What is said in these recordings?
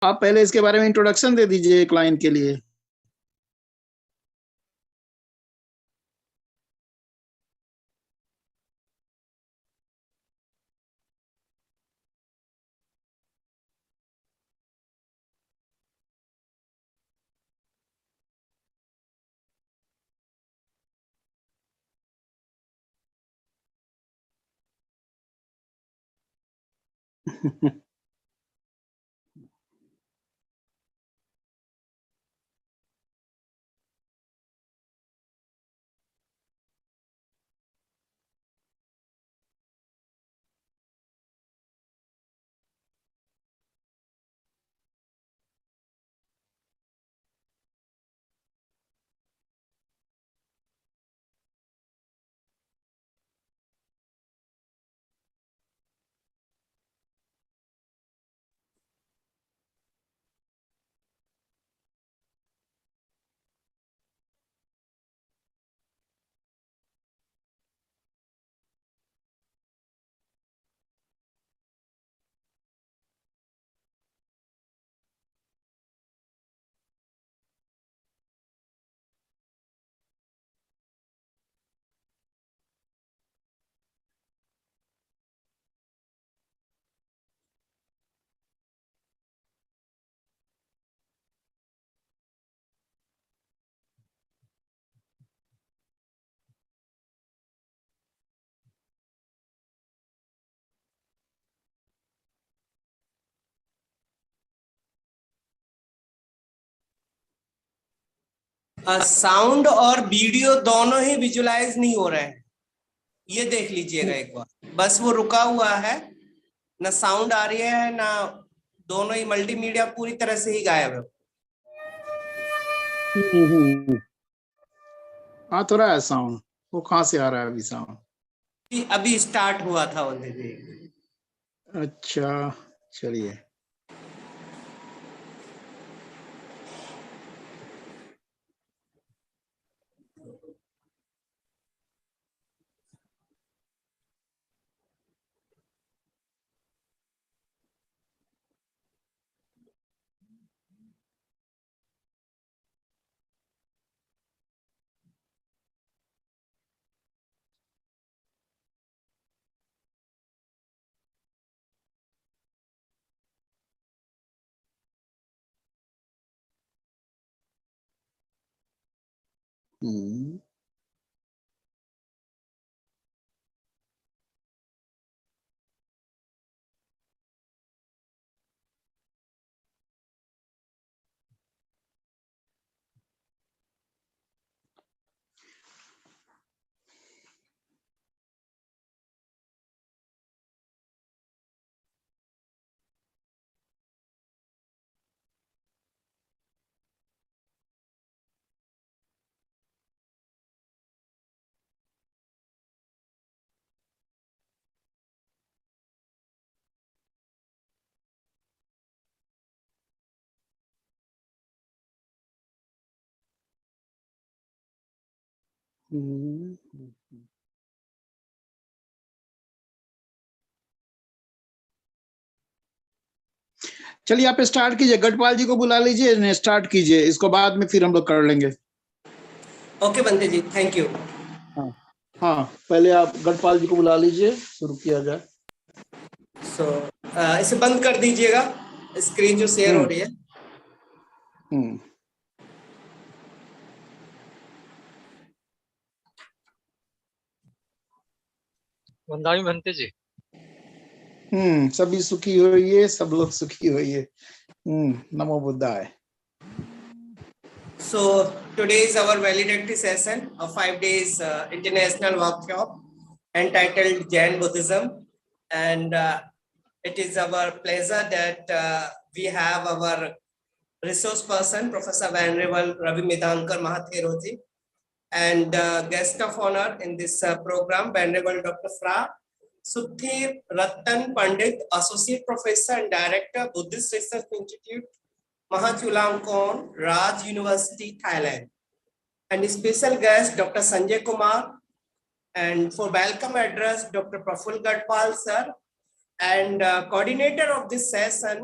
आप पहले इसके बारे में इंट्रोडक्शन दे दीजिए क्लाइंट के लिए। साउंड और वीडियो दोनों ही विजुलाइज नहीं हो रहे हैं, ये देख लीजिएगा एक बार। बस वो रुका हुआ है, ना साउंड आ रही है ना, दोनों ही मल्टीमीडिया पूरी तरह से ही गायब है। आ तो रहा है साउंड, वो कहाँ से आ रहा है अभी साउंड? अभी स्टार्ट हुआ था वो दीदी। अच्छा चलिए। चलिए आप स्टार्ट कीजिए, गढ़पाल जी को बुला लीजिए, स्टार्ट कीजिए, इसको बाद में फिर हम लोग कर लेंगे। ओके बंदे जी, थैंक यू। हाँ हाँ, पहले आप गढ़पाल जी को बुला लीजिए, शुरू किया जाए। इसे बंद कर दीजिएगा, स्क्रीन जो शेयर हो रही है। वंदामी बनते जी। सभी सुखी होइए, सब लोग सुखी होइए। नमो बुद्धाय। So today is our valedictory session of 5 days international workshop entitled Jain Buddhism, and it is our pleasure that we have our resource person Professor Venerable Ravi Medhankar Mahachulalongkornrajavidyalaya, and guest of honor in this program Venerable Dr. Phra, Sutheerattanabundit, Associate Professor and Director, Buddhist Research Institute, Mahachulalongkornrajavidyalaya University, Thailand, and special guest Dr. Sanjay Kumar, and for welcome address Dr. Prafull Gadpal sir, and coordinator of this session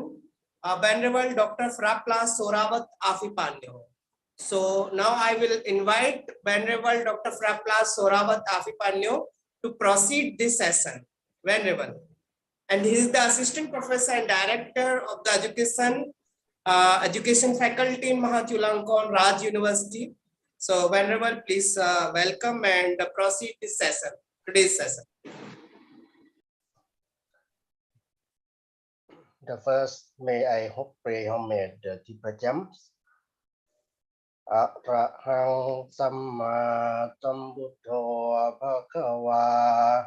Venerable Dr. Phra Sorawat Afipanyo. So now I will invite Venerable Dr. Phra Sorawat Afipanyo to proceed this session. Venerable. And he is the Assistant Professor and Director of the Education Faculty in Mahachulalongkornrajavidyalaya University. So Venerable, please welcome and proceed this session, today's session. The first, may I hope pray homage the Tibetan gems. Arahang Samma Sambuddho Bhagava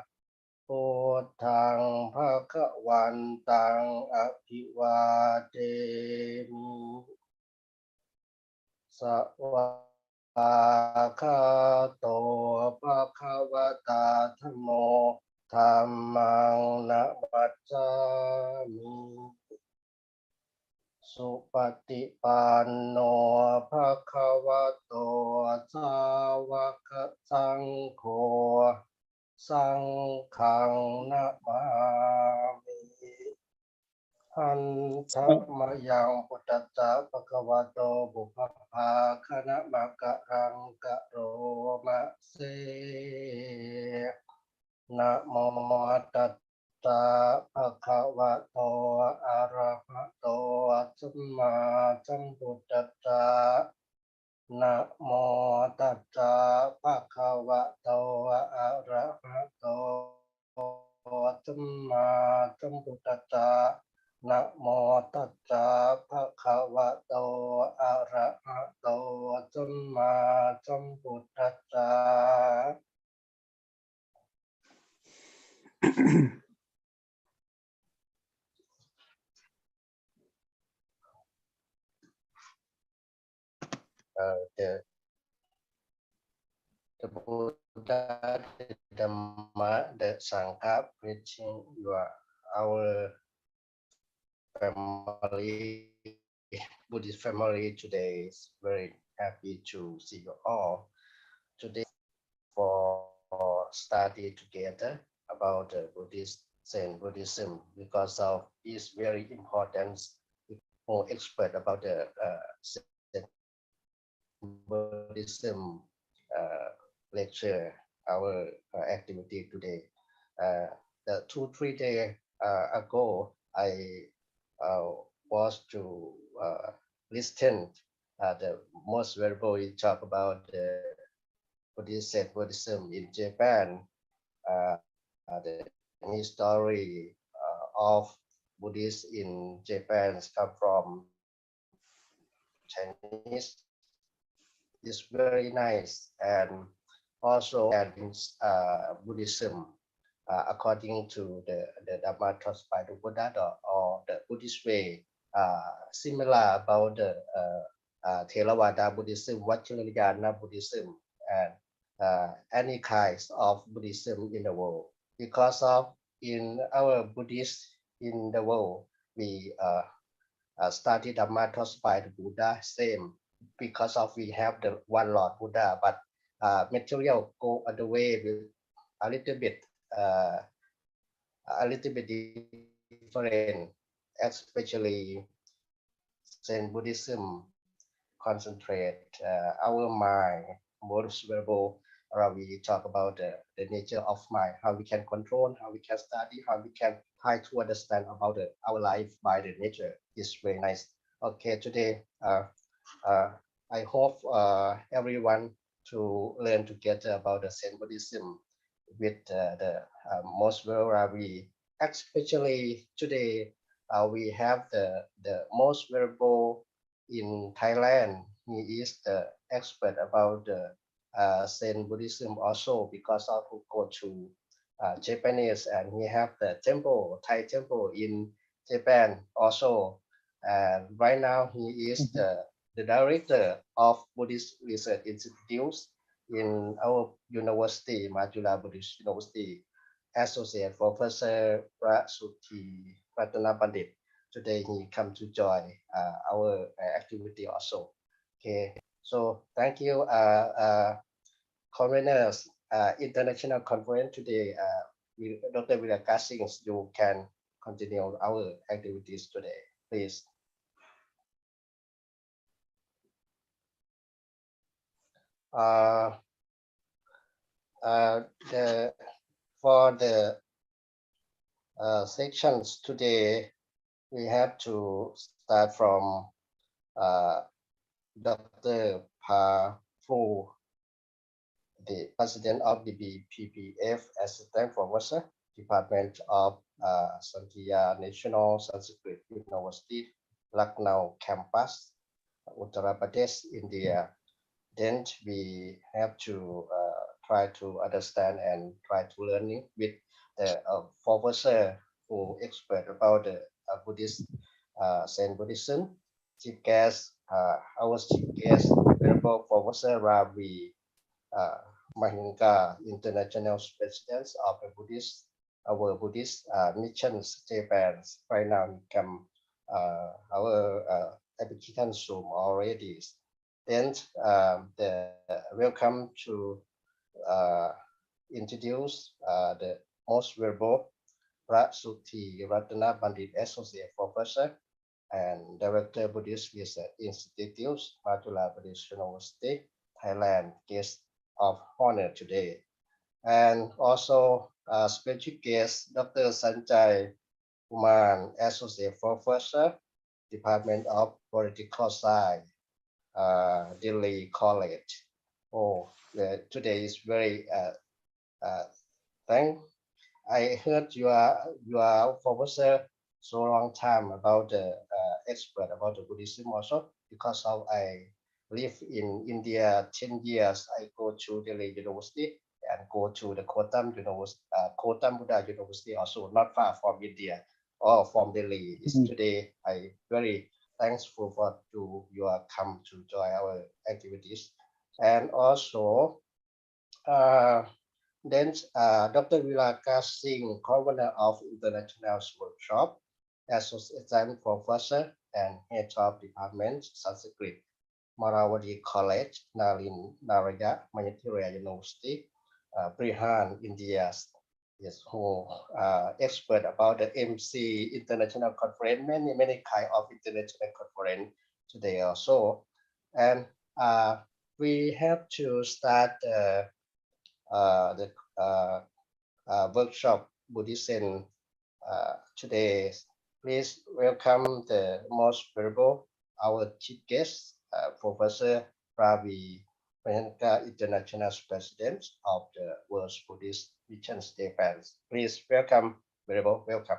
Buddhang Bhagavantang Abhivademi Savakato Bhagavata Dhammo Dhammang Namacchami Supatipanno Bhagavato Sāvaka Saṅkho Saṅghang Namami Hantamayang Puttata Bhagavato Buddhā Kanamakaraṅ Karoma Se Namo Tassa Bhagavato Arahato Samma Sambuddhassa Namo Tassa Bhagavato Arahato Samma Sambuddhassa Namo Tassa Bhagavato Arahato Samma Sambuddhassa. The Buddha, the Dhamma, the Sangha preaching our family, Buddhist family today is very happy to see you all today for study together about the Buddhist and Buddhism because of it's very important more expert about the Buddhism lecture our activity today. The 2-3 days ago, I was to listen the most Venerable talk about the Buddhism in Japan, the history of Buddhists in Japan come from Chinese. It's very nice, and also Buddhism according to the Dhamma taught by the Buddha or the Buddhist way, similar about the Theravada Buddhism, Vajrayana Buddhism, and any kinds of Buddhism in the world. Because of in our Buddhist in the world, we study Dhamma taught by the Buddha same because of we have the one Lord Buddha, but material go other way with a little bit different, especially Zen Buddhism concentrate our mind. Most Venerable Ravi talk about the nature of mind, how we can control, how we can study, how we can try to understand about our life by the nature. It's very nice. Okay, today I hope everyone to learn together about the Zen Buddhism with the most Venerable Ravi. Especially today, we have the most Venerable in Thailand. He is the expert about the Zen Buddhism also because of who go to Japanese, and he have the temple, Thai temple in Japan also. And right now he is the director of Buddhist Research Institute in our university, Mahachulalongkornrajavidyalaya Buddhist University, Associate Professor Sutheerattanabundit. Today he come to join our activity also. Okay, so thank you, Convenors, international conference today. Dr. Vikas, you can continue our activities today, please. Uh, for the sections today, we have to start from Dr. Prafull, the president of the BBPPF, Assistant Professor, Department of Sahitya, National Sanskrit University, Lucknow campus, Uttar Pradesh, India. Then we have to try to understand and try to learning with the professor who expert about the Buddhist Zen Buddhism. Chief guest, our chief guest, Venerable Professor Ravi, Medhankar, International President of the Buddhist, our Buddhist missions Japan. Right now, he come our application Zoom already. Then the welcome to introduce the most venerable Sutheerattanabundit Associate Professor and Director Buddhist Research Institute, Mahachulalongkornrajavidyalaya University, Thailand, guest of honor today. And also special guest, Dr. Sanjay, Kumar, Associate Professor, Department of Political Science, Delhi College. Oh, today is very thank. I heard you are professor so long time about the expert about the Buddhism also, because of I live in India 10 years. I go to Delhi University and go to the Kotam University, Kotam Buddha University also not far from India or from Delhi. Today I very thankful for you are come to join our activities, and also then Dr. Vikas Singh, Convenor of International Workshop, Associate Professor and Head of Department Sanskrit, Marwari College, Narayan, Mithila University, Bihar, India. Yes, who expert about the MC International Conference, many kind of international conference today also, and we have to start the workshop Buddhism today. Please welcome the most venerable, our chief guest, Professor Ravi, International President of the World Buddhist Mission Japan. Please welcome, venerable, welcome.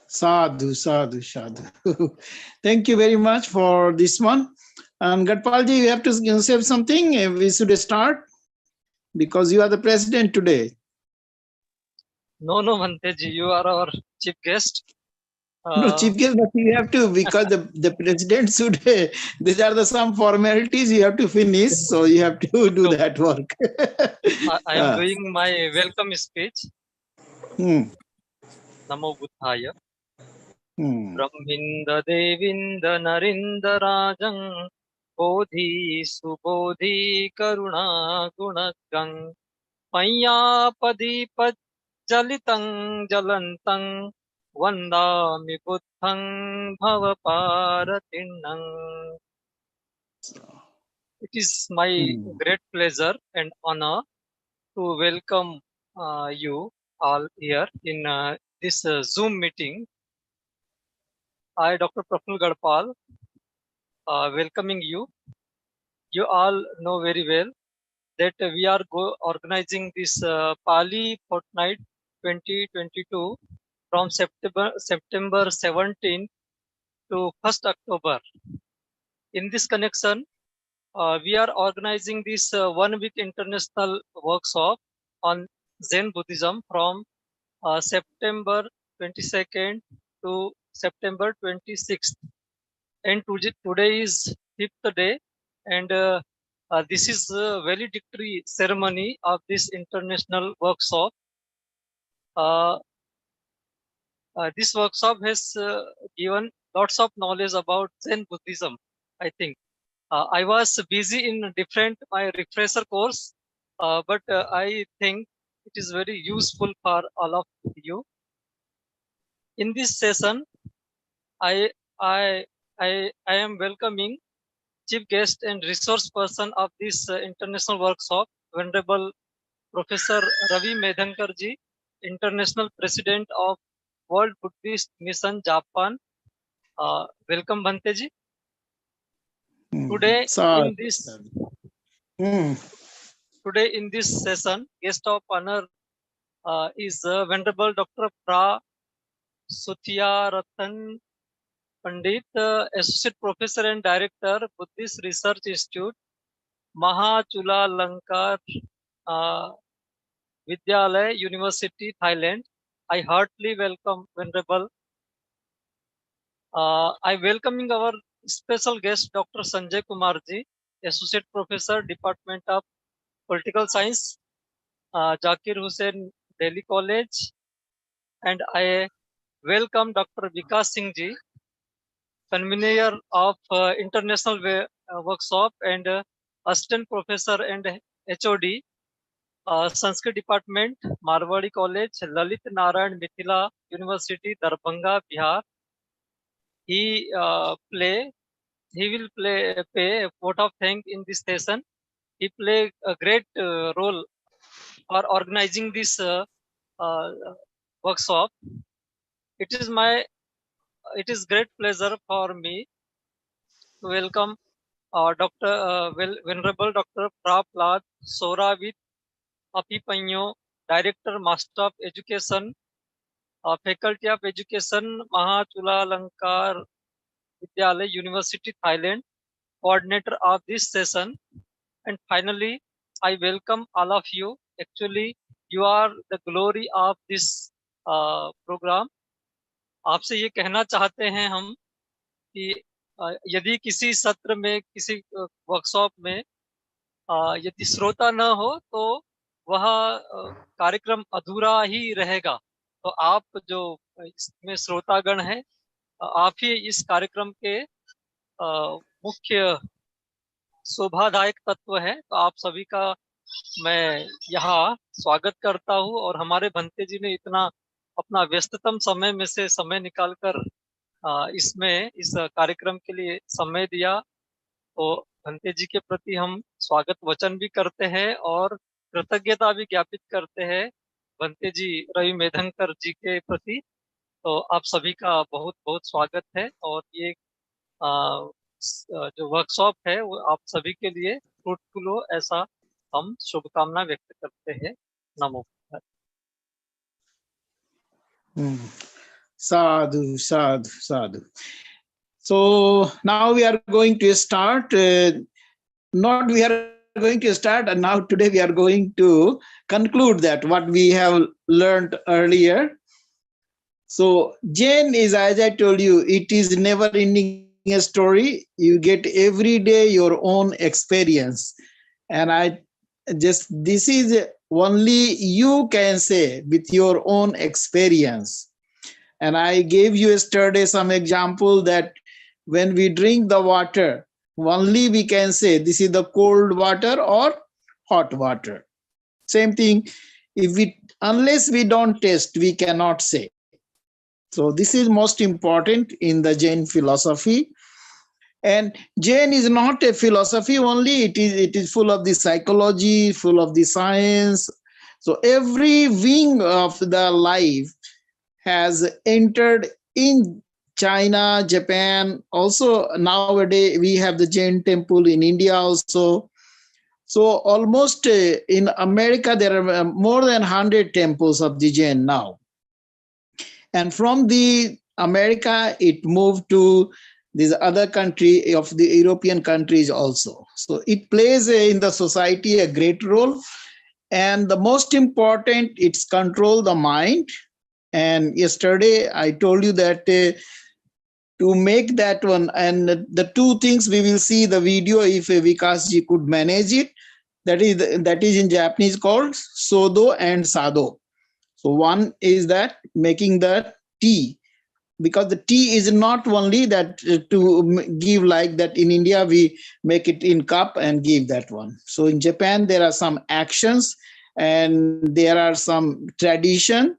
Sadhu, sadhu, sadhu. Thank you very much for this one. And Gadpalji, you have to say something. We should start because you are the president today. No, Bhanteji, you are our chief guest. No, chief guest, but you have to, because the president should, these are some formalities you have to finish, so you have to do that work. I am doing my welcome speech. Namo Buddhaya. Brahminda Devinda Narinda Rajang Bodhi Subodhi Karuna Gunakang Payapadi Jalitang Jalantang Vandami Buddhang Bhavaparatinang. It is my great pleasure and honor to welcome you all here in this Zoom meeting. I, Dr. Prafull Gadpal, welcoming you. You all know very well that we are organizing this Pali Fortnight 2022 from September 17 to 1st October. In this connection, we are organizing this 1 week international workshop on Zen Buddhism from September 22nd to September 26th. And today is 5th day, and this is a valedictory ceremony of this international workshop. This workshop has given lots of knowledge about Zen Buddhism, I think. I was busy in my refresher course, but I think it is very useful for all of you. In this session, I am welcoming chief guest and resource person of this international workshop, Venerable Professor Ravi Medhankar ji, International President of World Buddhist Mission Japan. Welcome, Bhante ji. Today Sadhu, in this sadhu. today in this session, guest of honor is Venerable Dr. Phra, Sutheerattanabundit, Associate Professor and Director, Buddhist Research Institute, Mahachulalongkornrajavidyalaya, University, Thailand. I heartily welcome Venerable. I welcoming our special guest, Dr. Sanjay Kumar ji, Associate Professor, Department of Political Science, Zakir Husain, Delhi College, and I welcome Dr. Vikas Singh ji, Convenor of International Workshop and Assistant Professor and HOD, Sanskrit Department, Marwari College, Lalit, Narayan, Mithila, University, Darbhanga, Bihar. He will pay a vote of thanks in this session. He played a great role for organizing this workshop. It is great pleasure for me to welcome Venerable Dr. Prafull Soravit Apipanyo, Director, Master of Education, Faculty of Education, Mahachulalongkornrajavidyalaya, University, Thailand, coordinator of this session. And finally, I welcome all of you. Actually, you are the glory of this program. आपसे ये कहना चाहते हैं हम कि यदि किसी सत्र में, किसी वर्कशॉप में यदि श्रोता न हो तो वह कार्यक्रम अधूरा ही रहेगा। तो आप जो इसमें श्रोतागण हैं, आप ही इस कार्यक्रम के मुख्य शोभादायक तत्व है। तो आप सभी का मैं यहाँ स्वागत करता हूँ और हमारे भंते जी ने इतना अपना व्यस्ततम समय में से समय निकालकर इसमें इस कार्यक्रम के लिए समय दिया। तो भंते जी के प्रति हम स्वागत वचन भी करते हैं और कृतज्ञता भी ज्ञापित करते हैं भंते जी रवि मेधंकर जी के प्रति। तो आप सभी का बहुत बहुत स्वागत है और ये जो वर्कशॉप है वो आप सभी के लिए फ्रूटफुल हो, ऐसा हम शुभकामना व्यक्त करते हैं। नमो। Sadhu, sadhu, sadhu. So now we are going to start. Not we are going to start, and now today we are going to conclude that what we have learned earlier. So Jain is, as I told you, it is never ending a story. You get every day your own experience, and this is only you can say with your own experience. And I gave you yesterday some example that when we drink the water, only we can say this is the cold water or hot water. Same thing, unless we don't taste, we cannot say. So this is most important in the Jain philosophy. And Jain is not a philosophy only, it is full of the psychology, full of the science. So every wing of the life has entered in China, Japan. Also nowadays we have the Jain temple in India also. So almost in America there are more than 100 temples of the Jain now. And from the America it moved to this other country of the European countries also. So it plays in the society a great role. And the most important, it's control the mind. And yesterday I told you that to make that one, and the two things we will see the video if Vikas ji could manage it, that is in Japanese called sodo and sado. So one is that making the tea, because the tea is not only that to give like that in India we make it in cup and give that one. So in Japan there are some actions and there are some tradition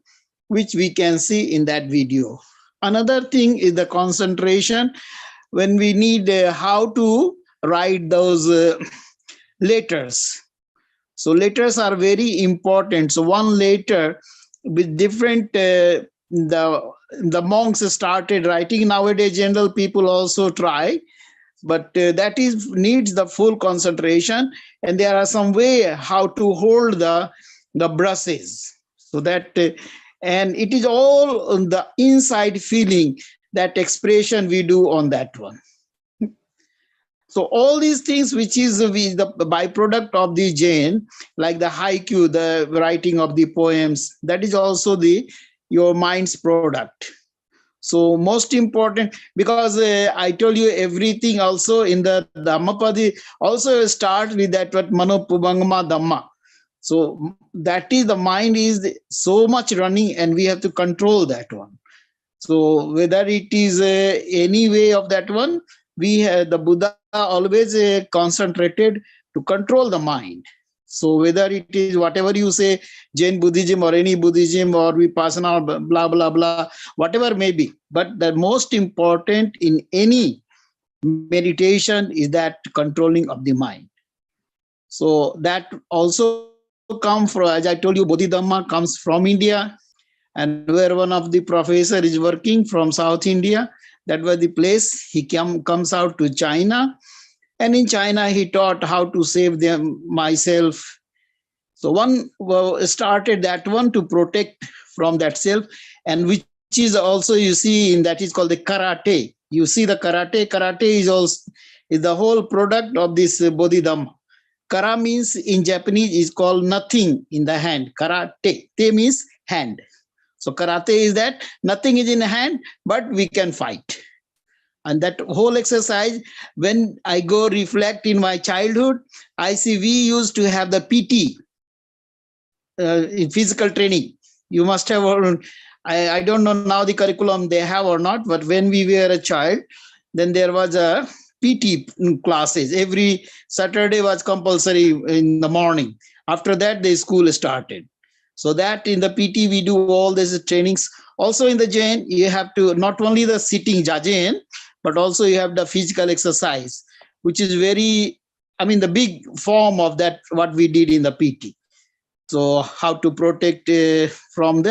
which we can see in that video. Another thing is the concentration. When we need how to write those letters. So letters are very important. So one letter with different, the monks started writing. Nowadays, general people also try, but that is needs the full concentration. And there are some way how to hold the brushes. So that, and it is all on the inside feeling, that expression we do on that one. So all these things, which is the byproduct of the Jain, like the haiku, the writing of the poems, that is also your mind's product. So most important, because I told you everything also in the Dhammapadi also start with that what Manopubangama Dhamma. So that is, the mind is so much running and we have to control that one. So whether it is any way of that one, we have the Buddha always concentrated to control the mind. So whether it is whatever you say, Jain Buddhism or any Buddhism or Vipassana or blah, blah, blah, whatever may be. But the most important in any meditation is that controlling of the mind. So that also comes from, as I told you, Bodhidhamma comes from India. And where one of the professor is working from South India, that was the place. He comes out to China. And in China, he taught how to save myself. So one started that one to protect from that self, and which is also, you see, in that is called the karate. You see the karate. Karate is also is the whole product of this Bodhidhamma. Kara means in Japanese is called nothing in the hand. Karate. Te means hand. So karate is that nothing is in hand, but we can fight. And that whole exercise, when I go reflect in my childhood, I see we used to have the PT, in physical training. You must have, I don't know now the curriculum they have or not, but when we were a child, then there was a PT classes. Every Saturday was compulsory in the morning. After that, the school started. So that in the PT, we do all these trainings. Also in the Jain, you have to, not only the sitting Jain, but also you have the physical exercise, which is very, the big form of that, what we did in the PT. So how to protect from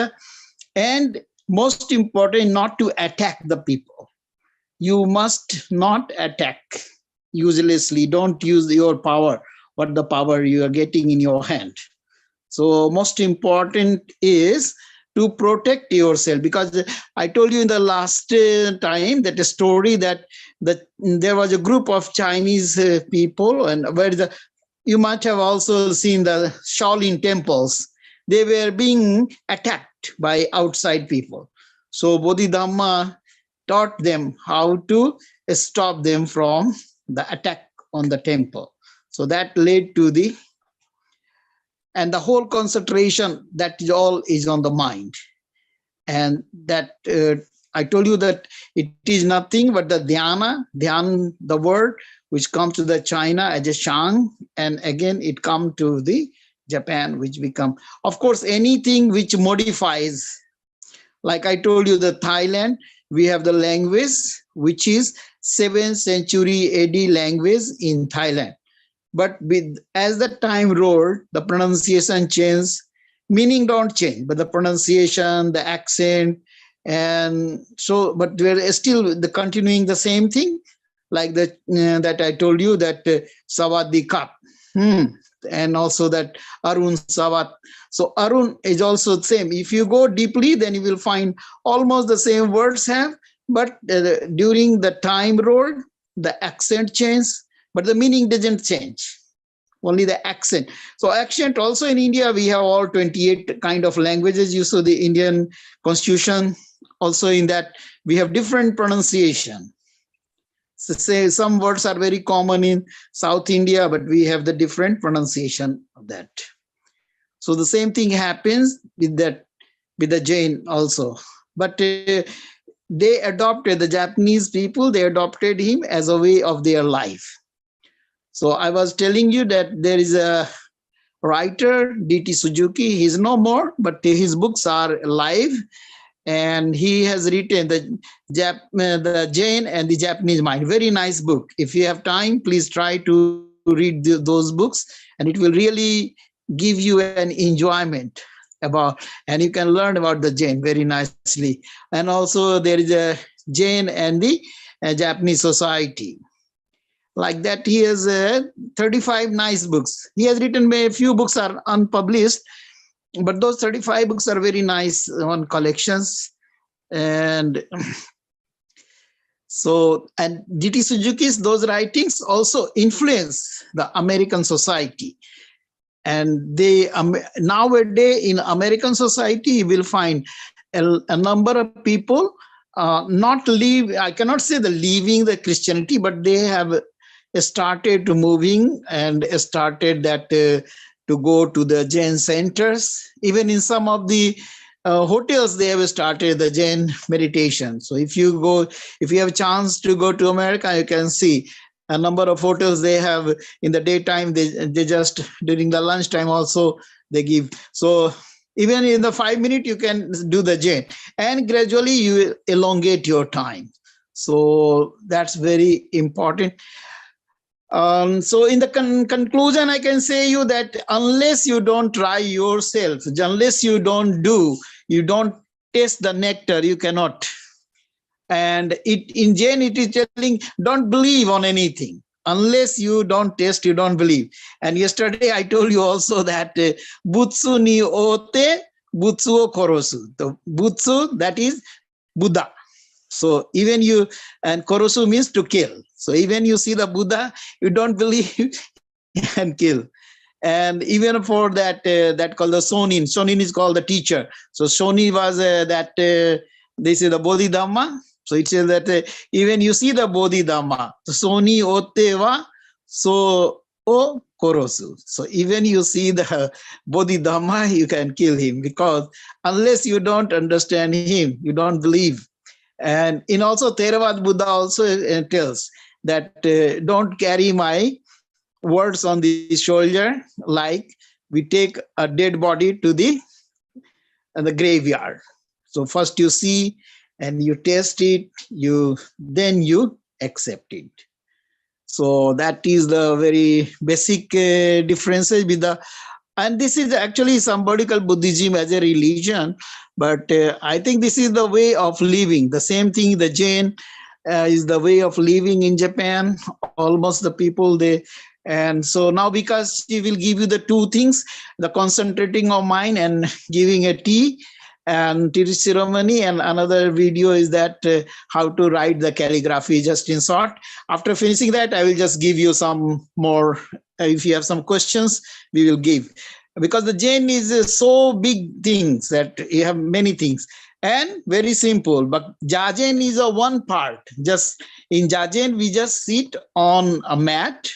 and most important, not to attack the people. You must not attack uselessly. Don't use your power, what the power you are getting in your hand. So most important is to protect yourself, because I told you in the last time that a story that there was a group of Chinese people, and where you might have also seen the Shaolin temples. They were being attacked by outside people. So Bodhidhamma taught them how to stop them from the attack on the temple. So that led to and the whole concentration, that is all is on the mind. And that I told you that it is nothing but the dhyana, the word which comes to the China as a shang, and again it comes to the Japan, which become, of course, anything which modifies. Like I told you, the Thailand, we have the language, which is 7th century AD language in Thailand. But as the time rolled, the pronunciation changed. Meaning don't change, but the pronunciation, the accent, and so, but we're still continuing the same thing, like that I told you, that Sawadikap, and also that Arun Sawat. So Arun is also the same. If you go deeply, then you will find almost the same words have, but during the time rolled, the accent changed, but the meaning doesn't change. Only the accent. So accent also in India, we have all 28 kind of languages. You saw the Indian constitution. Also in that, we have different pronunciation. So say some words are very common in South India, but we have the different pronunciation of that. So the same thing happens with the Jain also. But they adopted, the Japanese people, they adopted him as a way of their life. So I was telling you that there is a writer, D.T. Suzuki. He's no more, but his books are alive. and he has written the Jain and the Japanese Mind. Very nice book. If you have time, please try to read those books, and it will really give you an enjoyment about, and you can learn about the Jain very nicely. And also there is a Jain and the Japanese society. Like that, he has 35 nice books. He has written a few books are unpublished, but those 35 books are very nice on collections. And so, and D.T. Suzuki's those writings also influence the American society. And they nowadays in American society, you will find a number of people not leave. I cannot say the leaving the Christianity, but they have started to moving and started that to go to the Jain centers. Even in some of the hotels, they have started the Jain meditation. So if you have a chance to go to America, you can see a number of hotels they have in the daytime. They just during the lunchtime also they give. So even in the 5 minutes, you can do the Jain, and gradually you elongate your time. So that's very important. So in the conclusion, I can say you that unless you don't try yourself, unless you don't taste the nectar, you cannot. And in Jain, it is telling, don't believe on anything. Unless you don't taste, you don't believe. And yesterday I told you also that Butsu ni ote, Butsu o korosu. The Butsu, that is Buddha. So even you, and korosu means to kill. So even you see the Buddha, you don't believe and kill. And even for that, that called the Sonin. Sonin is called the teacher. So Soni was this is the Bodhidhamma. So it says that even you see the Bodhidhamma. So Soni otewa, so o korosu. So even you see the Bodhidhamma, you can kill him, because unless you don't understand him, you don't believe. And in also Theravada, Buddha also tells that don't carry my words on the shoulder, like we take a dead body to the graveyard. So first you see and you taste it, then you accept it. So that is the very basic differences with the. And this is actually somebody called Buddhism as a religion, but I think this is the way of living. The same thing, the Jain is the way of living in Japan. Almost the people they, and so now because she will give you the two things, the concentrating of mind and giving a tea and tea ceremony, and another video is that how to write the calligraphy just in short. After finishing that, I will just give you some more. If you have some questions, we will give. Because the Jain is so big things that you have many things. And very simple, but Jajain is a one part. Just in Jajain, we just sit on a mat.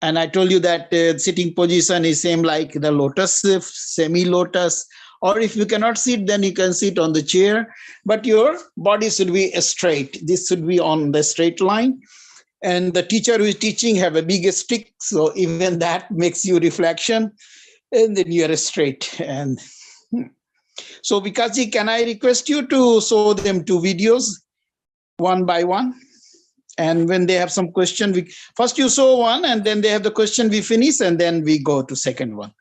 And I told you that sitting position is same like the lotus, semi-lotus. Or if you cannot sit, then you can sit on the chair. But your body should be straight. This should be on the straight line. And the teacher who is teaching have a big stick. So even that makes you reflection. And then you are straight. And so Vikaji, can I request you to show them two videos one by one? And when they have some question, first you show one, and then they have the question, we finish, and then we go to second one.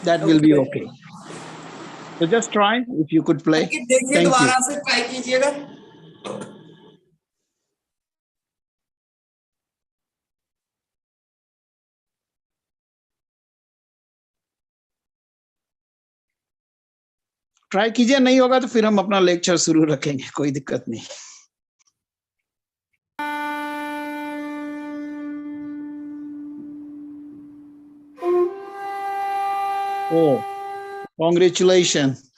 That will be okay. So just try if you could play. Thank you. try कीजिएगा. Try कीजिए, नहीं होगा तो फिर हम अपना lecture शुरू रखेंगे, कोई दिक्कत नहीं. Oh, congratulations.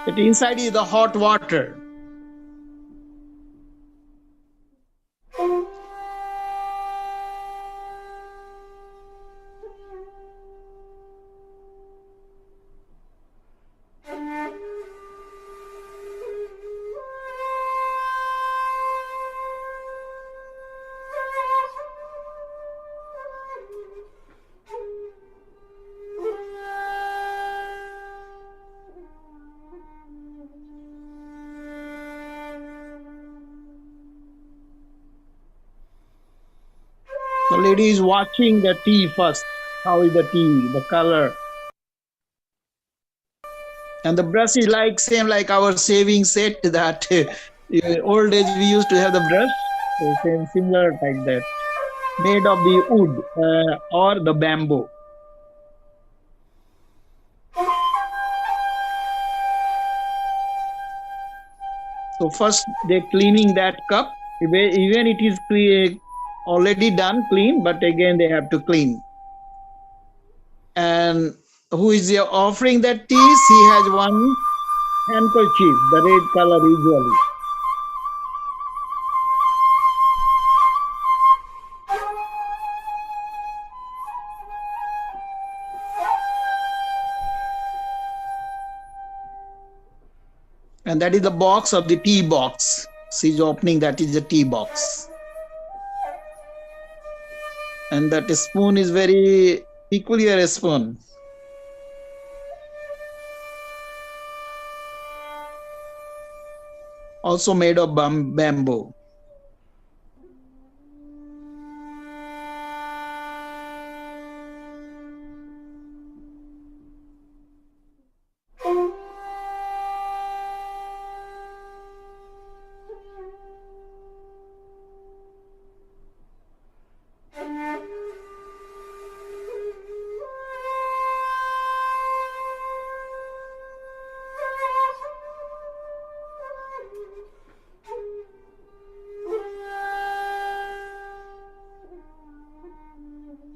That inside is the hot water. The lady is watching the tea first. How is the tea, the color? And the brush is like same like our saving set that old days we used to have the brush. So same similar like that. Made of the wood or the bamboo. So first they cleaning that cup. Even it is already done clean, but again they have to clean. And who is offering that tea? She has one handkerchief, the red color usually. And that is the box of the tea box. She's opening, that is the tea box. And that spoon is very peculiar spoon. Also made of bamboo.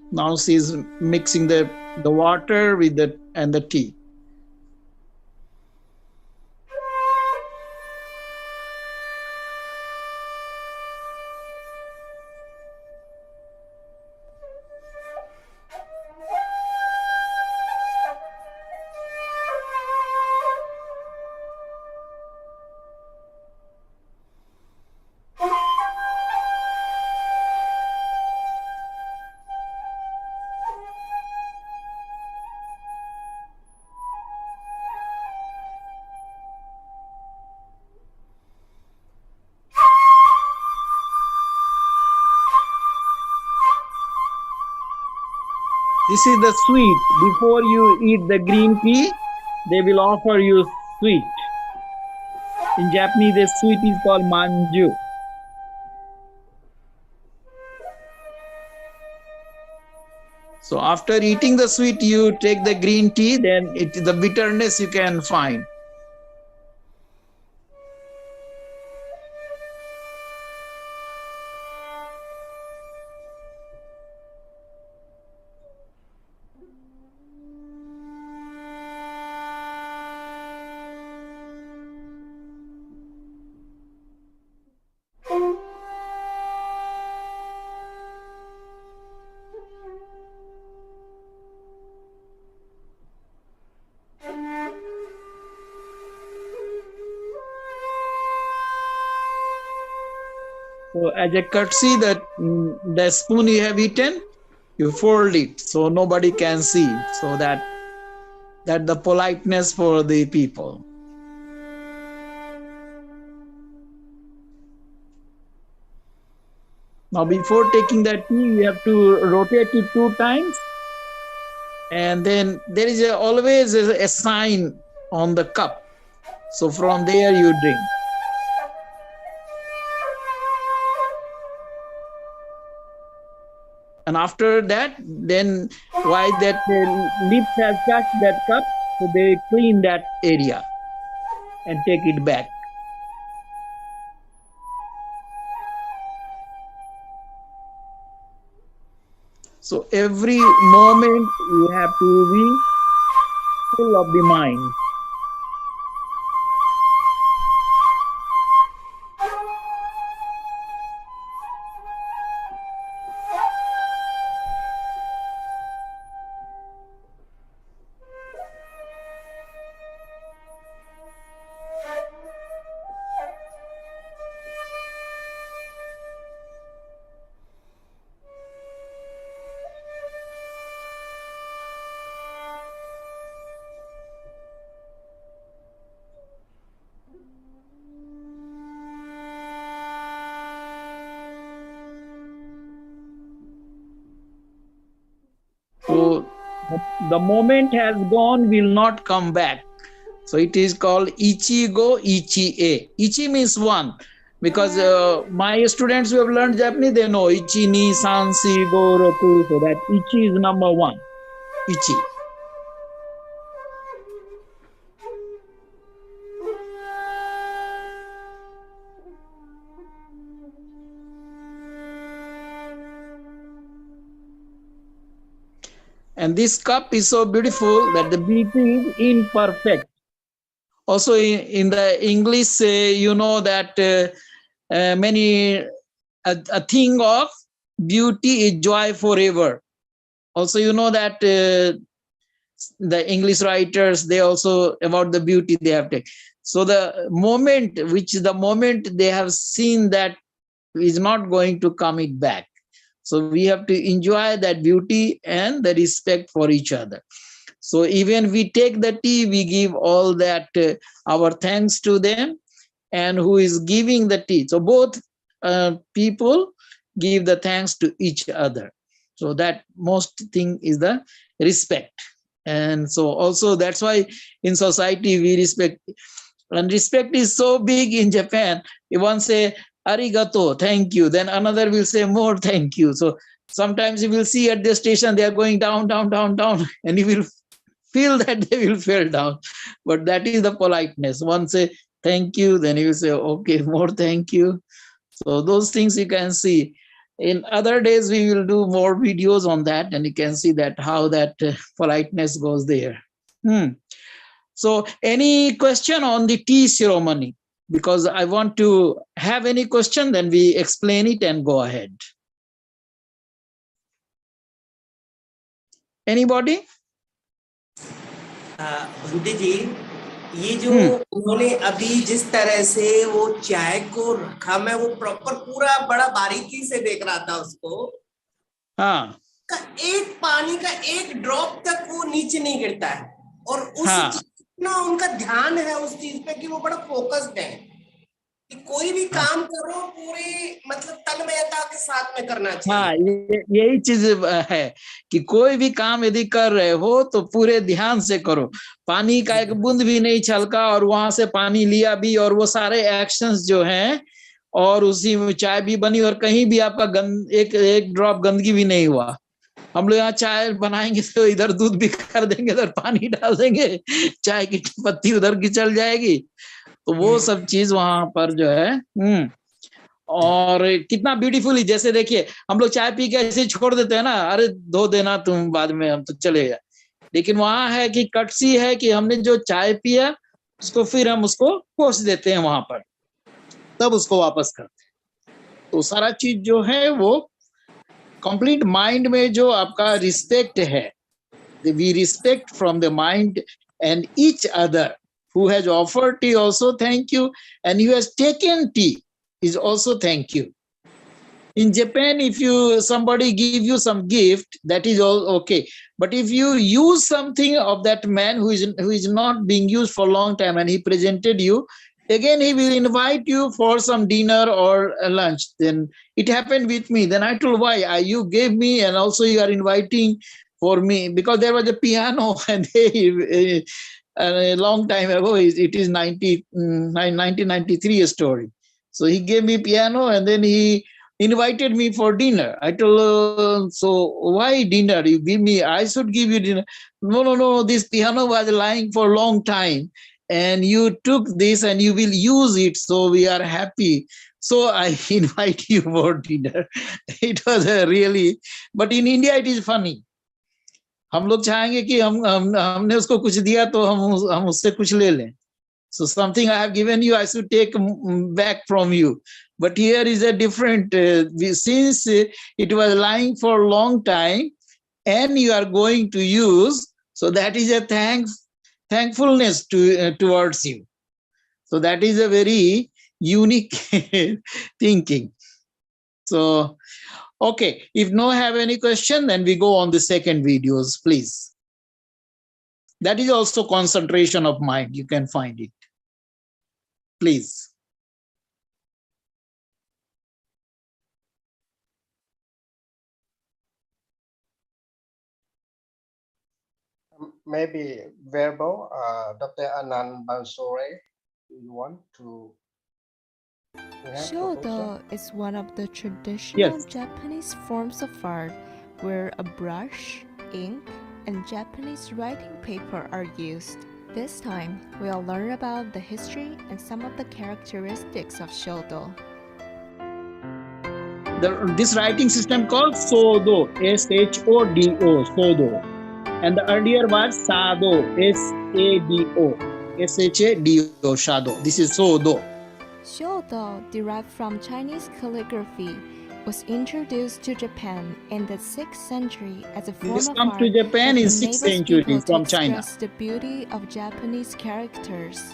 Now she's mixing the water with the tea. This is the sweet. Before you eat the green tea, they will offer you sweet. In Japanese, the sweet is called manju. So after eating the sweet, you take the green tea, then the bitterness you can find. So as a courtesy that the spoon you have eaten, you fold it so nobody can see, so that the politeness for the people. Now before taking that tea, you have to rotate it 2 times. And then there is always a sign on the cup. So from there you drink. And after that, then while that lips have touched that cup, so they clean that area and take it back. So every moment you have to be full of the mind. The moment has gone, will not come back. So it is called Ichigo Ichie. Ichi means one. Because my students who have learned Japanese, they know Ichi ni san si go roku. So that Ichi is number one. Ichi. And this cup is so beautiful that the beauty is imperfect. Also in the English, you know that a thing of beauty is joy forever. Also, you know that the English writers, they also about the beauty they have taken. So the moment they have seen that is not going to come it back. So we have to enjoy that beauty and the respect for each other. So even we take the tea, we give all that our thanks to them and who is giving the tea. So both people give the thanks to each other. So that most thing is the respect. And so also that's why in society we respect. And respect is so big in Japan. You one say, arigato, thank you. Then another will say more thank you. So sometimes you will see at the station, they are going down, down, down, down. And you will feel that they will fall down. But that is the politeness. One say, thank you. Then you will say, okay, more thank you. So those things you can see. In other days, we will do more videos on that. And you can see that how that politeness goes there. So any question on the tea ceremony? Because I want to have any question, then we explain it and go ahead. Anybody? Bunty जी, ये जो उन्होंने अभी जिस तरह से वो चाय को रखा, मैं वो प्रॉपर पूरा बड़ा बारीकी से देख रहा था उसको। हाँ, का एक पानी का एक ड्रॉप तक वो नीचे नहीं गिरता है, और उस ना उनका ध्यान है उस चीज पे कि वो बड़ा फोकस्ड है कि कोई भी काम करो पूरी मतलब तन्मयता के साथ में करना चाहिए। हाँ, यही चीज है कि कोई भी काम यदि कर रहे हो तो पूरे ध्यान से करो। पानी का एक बूंद भी नहीं छलका और वहां से पानी लिया भी, और वो सारे एक्शंस जो हैं, और उसी में चाय भी बनी और कहीं भी आपका एक ड्रॉप गंदगी भी नहीं हुआ। हम लोग यहाँ चाय बनाएंगे तो इधर दूध भी कर देंगे, इधर पानी डाल देंगे, चाय की पत्ती उधर की चल जाएगी। तो वो सब चीज वहां पर जो है और कितना ब्यूटीफुली, जैसे देखिए हम लोग चाय पी के ऐसे छोड़ देते हैं ना, अरे धो देना तुम बाद में, हम तो चले जाए। लेकिन वहां है कि कटसी है कि हमने जो चाय पिया उसको फिर हम उसको पोंछ देते हैं वहां पर, तब उसको वापस करते हैं। तो सारा चीज जो है वो कंप्लीट माइंड में जो आपका रिस्पेक्ट है, we respect from the mind and each other who has offered tea also thank you, and who has taken tea is also thank you. In Japan, if somebody give you some gift, that is all okay. But if you use something of that man who is not being used for a long time and he presented you, again he will invite you for some dinner or a lunch. Then it happened with me. Then I told, why you gave me and also you are inviting for me? Because there was a piano and they a long time ago, it is 1993 a story. So he gave me piano and then he invited me for dinner. I told, so why dinner? You give me, I should give you dinner. No, this piano was lying for a long time and you took this and you will use it, so we are happy. So I invite you for dinner. It was really, but in India it is funny. हम लोग चाहेंगे कि हमने उसको कुछ दिया तो हम उससे कुछ ले लें. So something I have given you, I should take back from you. But here is a different, since it was lying for a long time and you are going to use, so that is a thankfulness towards you. So that is a very unique thinking. So, okay, if no have any question, then we go on the second videos, please. That is also concentration of mind. You can find it. Please. maybe Venerable, Dr. Anand Bansore, you want to have proposal? Shodo is one of the traditional Yes. Japanese forms of art where a brush, ink, and Japanese writing paper are used. This time, we'll learn about the history and some of the characteristics of Shodo. This writing system called Sodo, S-H-O-D-O, Sodo. And the earlier was Sado, S-A-D-O, S-H-A-D-O, Shado. This is Sodo. Shodo, derived from Chinese calligraphy, was introduced to Japan in the 6th century as a form This of comes art to Japan that in 6th enables century people to from China. express the beauty of Japanese characters.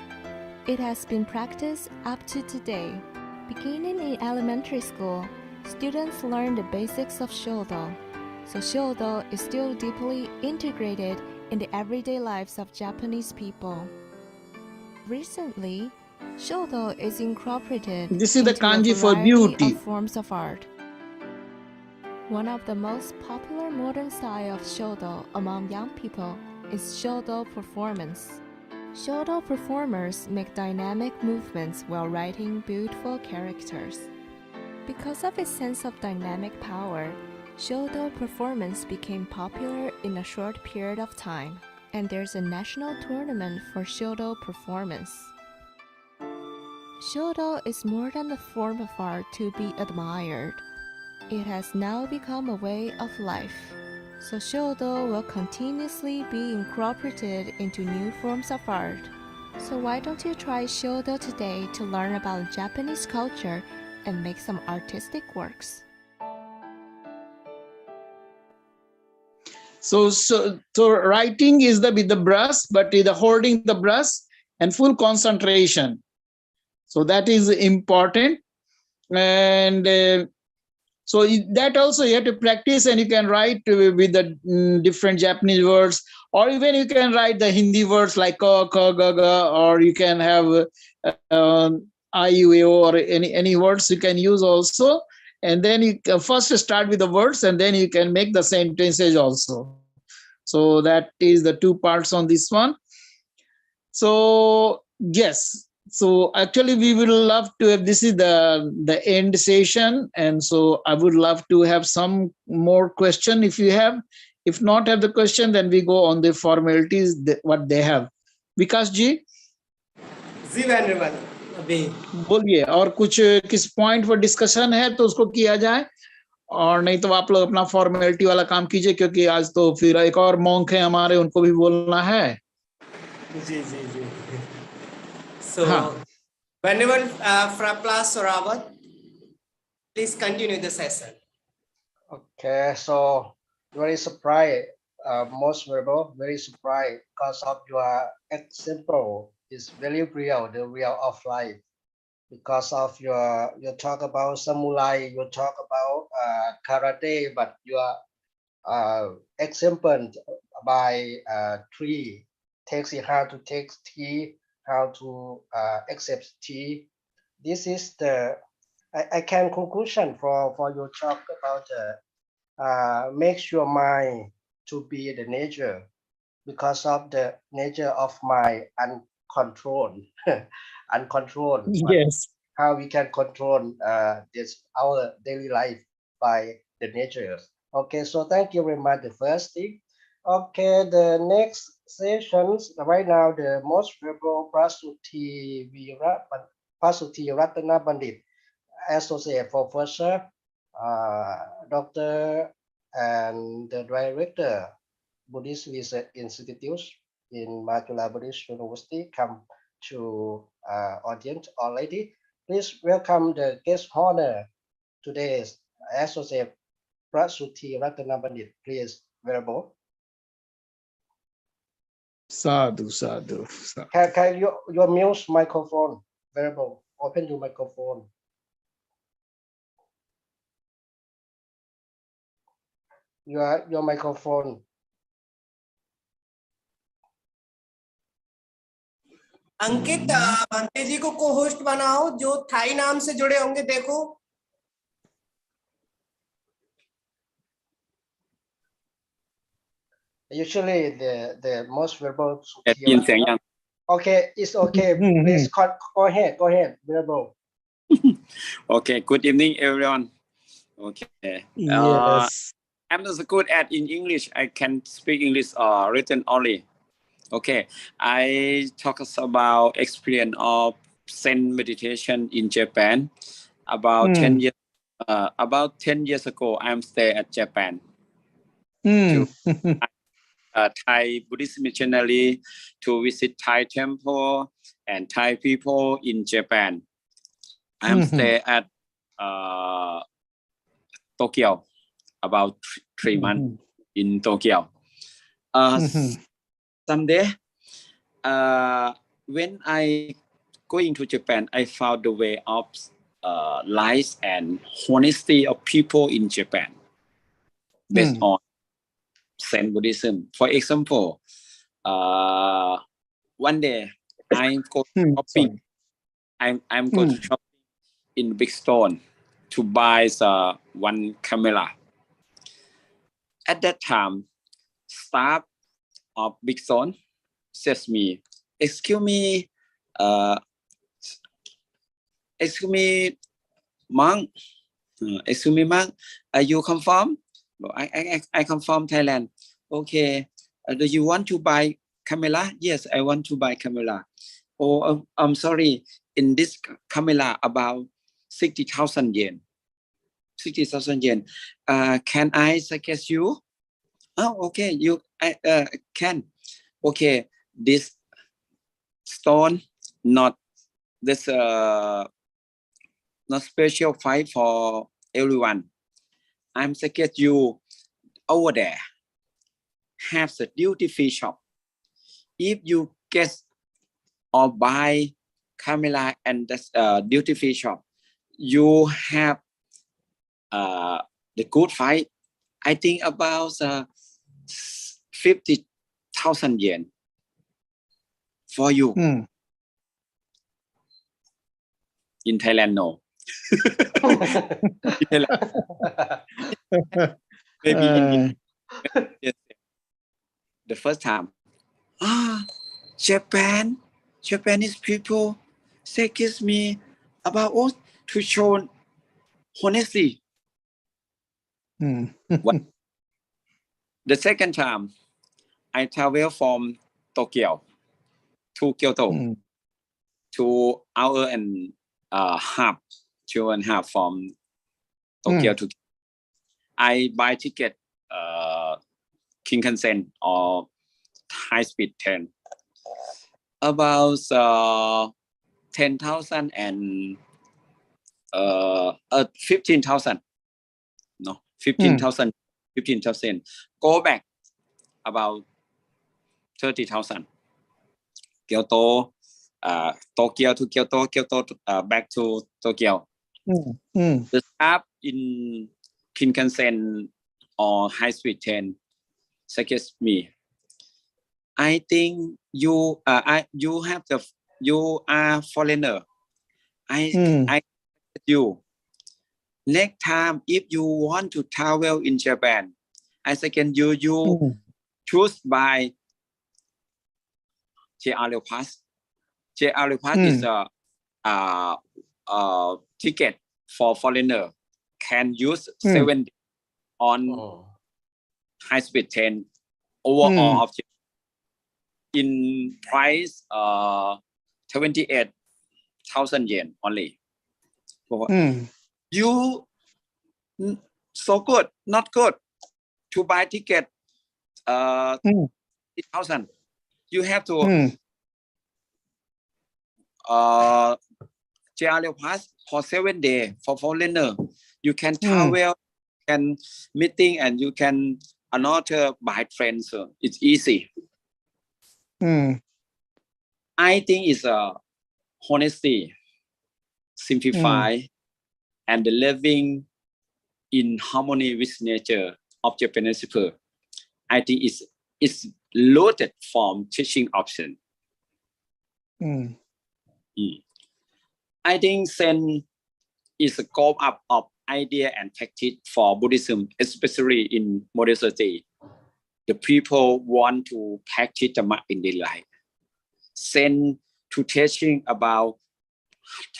It has been practiced up to today. Beginning in elementary school, students learn the basics of Shodo. So Shodo is still deeply integrated in the everyday lives of Japanese people. Recently, Shodo is incorporated This is the into a kanji for variety beauty. of forms of art. One of the most popular modern style of Shodo among young people is Shodo performance. Shodo performers make dynamic movements while writing beautiful characters. Because of its sense of dynamic power, Shodo performance became popular in a short period of time, and there's a national tournament for Shodo performance. Shodo is more than a form of art to be admired. It has now become a way of life. So Shodo will continuously be incorporated into new forms of art. So why don't you try Shodo today to learn about Japanese culture and make some artistic works? So writing is with the brush, but the holding the brush and full concentration. So that is important. And so that also you have to practice, and you can write with the different Japanese words, or even you can write the Hindi words like ka, ka, ga, ga, or you can have I, U, A, O, or any words you can use also. And then you first start with the words, and then you can make the sentences also. So that is the two parts on this one. So yes. So actually we will love to have, this is the end session, and so I would love to have some more question if you have. If not have the question, then we go on the formalities what they have. Vikas ji, Venerable, अभी बोलिए, और कुछ किस point पर discussion है तो उसको किया जाए, और नहीं तो आप लोग अपना फॉर्मेलिटी वाला काम कीजिए, क्योंकि आज तो फिर एक और मॉन्क है हमारे, उनको भी बोलना है. जी. So, हाँ. Venerable Prafull, please continue the session. Okay, so very surprised, most Venerable, very surprised because of your example is very real, the real of life. Because of you talk about samurai, you talk about karate, but your example by tree takes how to take tea, how to accept tea. This is the I can conclusion for your talk about makes your mind to be the nature, because of the nature of my uncontrolled uncontrolled. Yes. How we can control this our daily life by the nature. Okay, so thank you very much. The first thing. Okay, the next sessions right now, the most Venerable Sutheerattanabundit, Associate Professor, Doctor, and the Director, Buddhist Research Institute in Mahachulalongkornrajavidyalaya University, come to audience already. Please welcome the guest honor today's Associate Sutheerattanabundit. Please, Venerable. Sadhu. Can you mute microphone, Venerable? Open your microphone. Your microphone. अंकित भंते जी को co-host बनाओ, जो Thai नाम से जुड़े होंगे देखो. Usually the most verbal ได้ยินเสียงยัง Okay, it's okay. Please go ahead. Go ahead, Venerable. Okay, good evening, everyone. Okay. Yes. I'm not so good at in English. I can speak English written only. Okay. I talk about experience of Zen meditation in Japan. About 10 years ago, I'm stay at Japan. Thai Buddhist missionary to visit Thai temple and Thai people in Japan. I'm stay at Tokyo about 3 months in Tokyo. Someday, when I going to Japan, I found the way of life and honesty of people in Japan based on Zen Buddhism. For example, one day I go shopping. I'm go to shopping in big store to buy one camera. At that time, staff of big store says me, excuse me, monk. Excuse me, monk. You come from? I come from Thailand. Okay. Do you want to buy camera? Yes, I want to buy camera. Oh, I'm sorry. In this camera about 60,000 yen. 60,000 yen. Can I suggest you? Oh, okay. You can. Okay. This stone not this not special fight for everyone. I'm suggest you over there have the duty free shop. If you get or buy camera and this duty free shop, you have the good fight. I think about 50,000 yen for you. In Thailand, no. In Thailand. Maybe in the first time. Japanese people say kiss me about us to show honesty. The second time, I travel from Tokyo to Kyoto, 2 hours and half, 2.5 from Tokyo to. I buy ticket Shinkansen or high speed train about 10,000 and 15,000. No, 15,000. Go back about 30,000. Kyoto, Tokyo to Kyoto, back to Tokyo. The staff in Shinkansen or high speed train suggest me. I think you are foreigner. I you next time if you want to travel in Japan, I suggest you choose by JR Pass. JR Pass is a ticket for foreigner. Can use 7 days on high speed train overall of in price 28,000 yen only. You so good, not good to buy ticket 8,000. You have to JR Pass for 7 days for foreigner. You can travel, can meeting, and you can another buy friends. It's easy. I think it's honesty, simplify, and the living in harmony with nature of Japanese people. I think it's loaded from teaching option. I think Zen is a scope up of idea and practice for Buddhism, especially in modern society. the people want to practice Dhamma in their life. Send to teaching about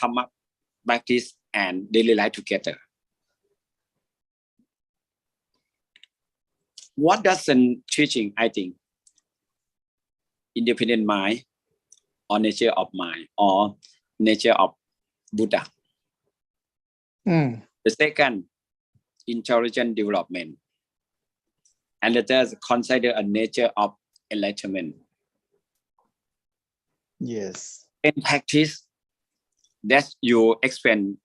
Dhamma practice and daily life together. What does Zen teaching, I think? Independent mind or nature of mind or nature of Buddha. The second, intelligent development. And the third, consider a nature of enlightenment. Yes. In practice, that you explain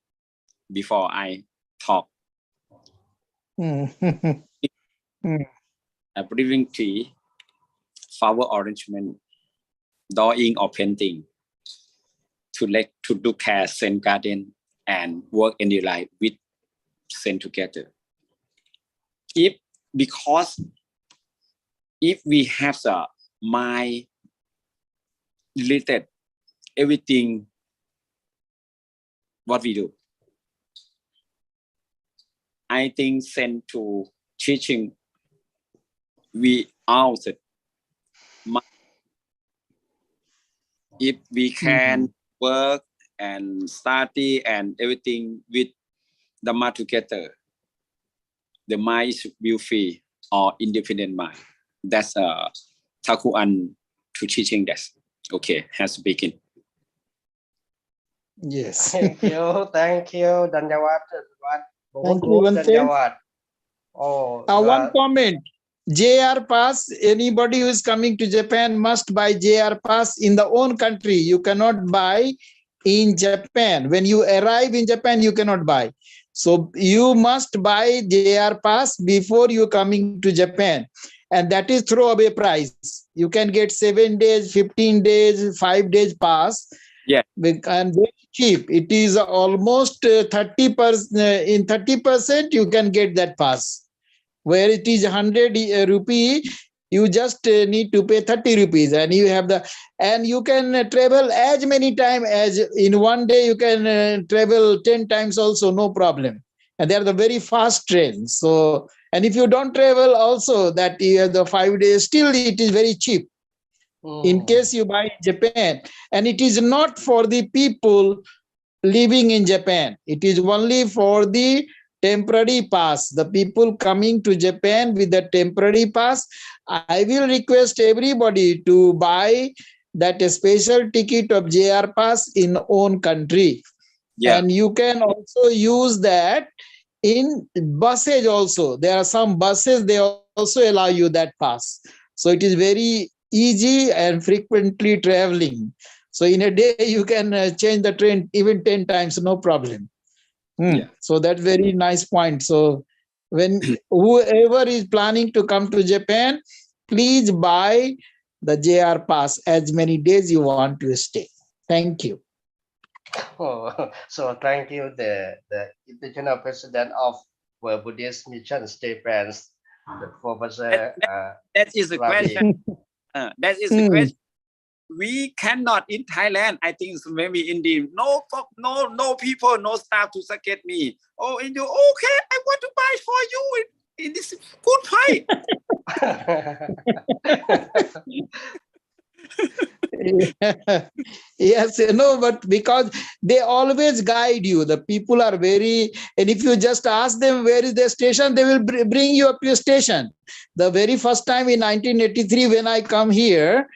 before I talk. A breathing tree, flower arrangement, drawing or painting, to do care, Zen garden, and work in the life with Zen together. Because if we have the mind related, everything, what we do, I think Zen to teaching we out if we can work and study and everything with Dhamma together, the mind will free or independent mind. That's Thakuan to teaching that. Okay, has to begin. Yes. Thank you. Dhanyawad. Thank you, Bante. Dhanyawad. Oh, One comment. JR pass, anybody who is coming to Japan must buy JR pass in the own country. You cannot buy in Japan. When you arrive in Japan, you cannot buy. So you must buy JR pass before you coming to Japan. And that is throwaway price. You can get 7 days, 15 days, 5 days pass. Yeah. And very cheap. It is almost 30%. In 30%, you can get that pass. Where it is 100 rupee, you just need to pay 30 rupees, and you have and you can travel as many times as in one day. You can travel 10 times also, no problem. And they are the very fast trains. So, and if you don't travel also, that you have the 5 days, still it is very cheap. In case you buy in Japan, and it is not for the people living in Japan. It is only for the temporary pass. The people coming to Japan with the temporary pass, I will request everybody to buy that special ticket of JR pass in own country. Yeah. And you can also use that in buses also. There are some buses, they also allow you that pass. So it is very easy and frequently traveling. So in a day, you can change the train even 10 times, no problem. Yeah. So that's very nice point. So when whoever is planning to come to Japan, please buy the JR pass as many days you want to stay. Thank you. Oh, so thank you, the International President of World Buddhist Mission Japan, the Professor. That is the Ravi. question. That is the question. We cannot in Thailand. I think maybe in the no people, no staff to get me. Oh, in you, okay, I want to buy for you in this good price. Yes, no, but because they always guide you. The people are very, and if you just ask them where is their station, they will bring you up to your station. The very first time in 1983 when I come here,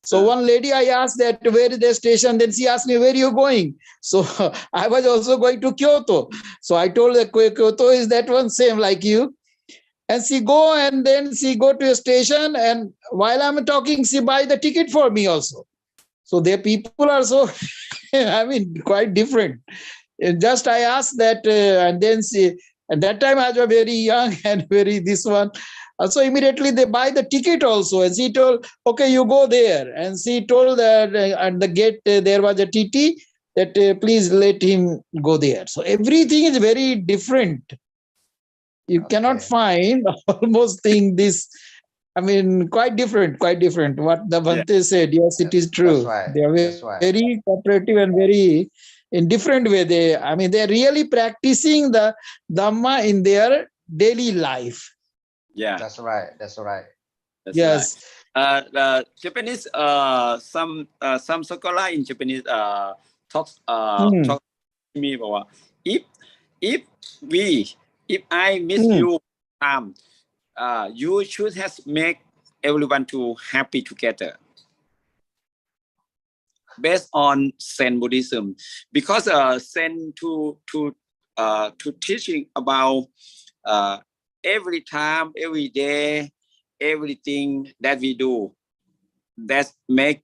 so one lady, I asked that where is the station, then she asked me, where are you going? So I was also going to Kyoto. So I told her, Kyoto is that one same like you. And she go, and then she go to a station, and while I'm talking, she buy the ticket for me also. So their people are so, I mean, quite different. Just I asked that, and then she, at that time I was very young and very this one. So immediately they buy the ticket also. And she told, okay, you go there. And she told that at the gate there was a TT that please let him go there. So everything is very different. You cannot find almost thing this. I mean, quite different. What the Bhante said. Yes, it is true. That's right. They are very cooperative and very in different way. They're really practicing the Dhamma in their daily life. Yeah, that's right. That's Yes. right. Japanese, some scholar in Japanese talk to me about if I miss you, you should have make everyone to happy together. Based on Zen Buddhism, because Zen to teaching about every time, every day, everything that we do, that make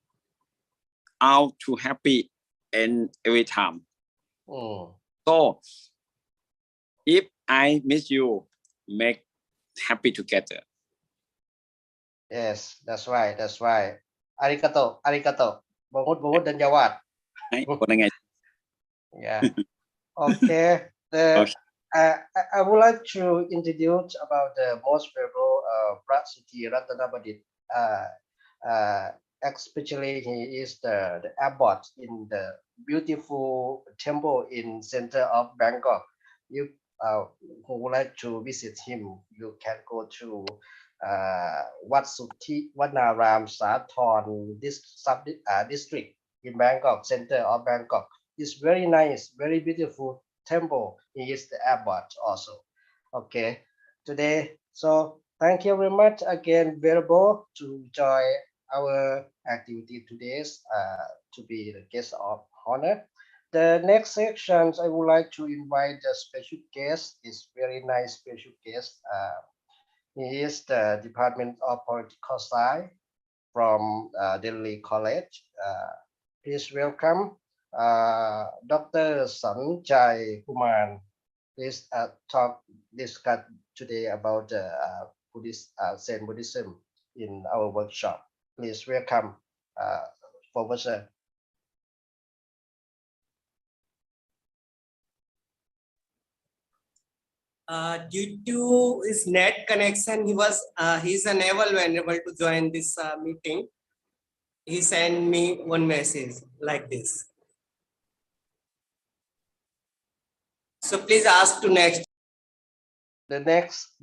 out to happy and every time. So if I miss you, make happy together. Yes, that's right. That's right. Arigato, arigato. Bahut dhanyawad. Yeah. Okay. Okay. I would like to introduce about the most venerable Phra Sutheerattanabundit. Especially he is the abbot in the beautiful temple in center of Bangkok. You who would like to visit him, you can go to Wat Naram Sathorn district in Bangkok, center of Bangkok. It's very nice, very beautiful temple. He is the abbot also. Okay, today. So thank you very much again, Venerable, to join our activity today, to be the guest of honor. The next sections, I would like to invite the special guest. Is very nice special guest. He is the Department of Political Science from Delhi College. Please welcome Dr. Sanjay Kumar. Please discuss today about Buddhist Zen Buddhism in our workshop. Please welcome, Professor. Due to his net connection, he's unable to join this meeting. He sent me one message like this. So please ask to next. The next.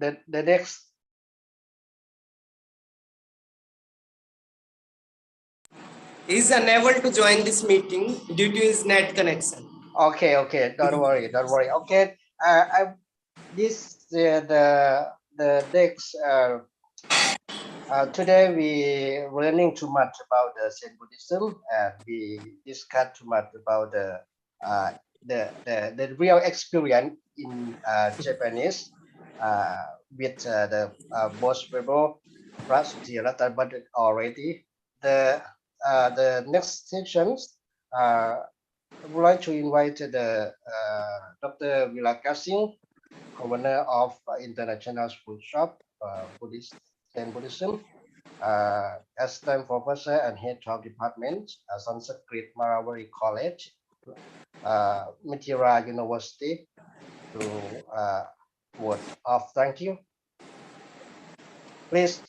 He's unable to join this meeting due to his net connection. Okay, don't worry. Okay, the next. Today we learning too much about the Zen Buddhism, and we discuss too much about the real experience in Japanese with the most venerable Phra Sutheerattanabundit already. The next sections, I would like to invite the Dr. Vikas, Convenor of International Workshop Buddhist and Buddhism, assistant professor and head of department, Sanskrit Marwari College, Mithila University, to word of thank you. Please.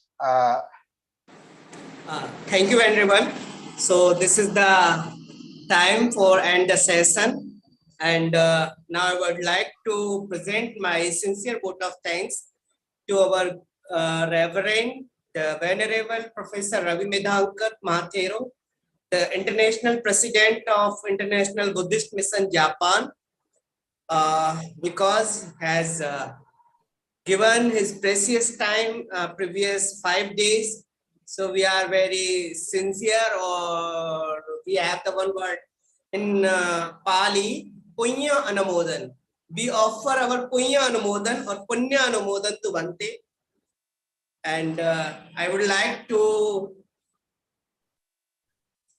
Thank you, Venerable. So this is the time for end the session, and now I would like to present my sincere vote of thanks to our Reverend, the Venerable Professor Ravi Medhankar Mahathero, the International President of International Buddhist Mission Japan, because has given his precious time previous 5 days. So we are very sincere, or we have the one word in Pali, Punya Anumodan. We offer our Punya Anumodan or Punya Anumodan to Bante. And I would like to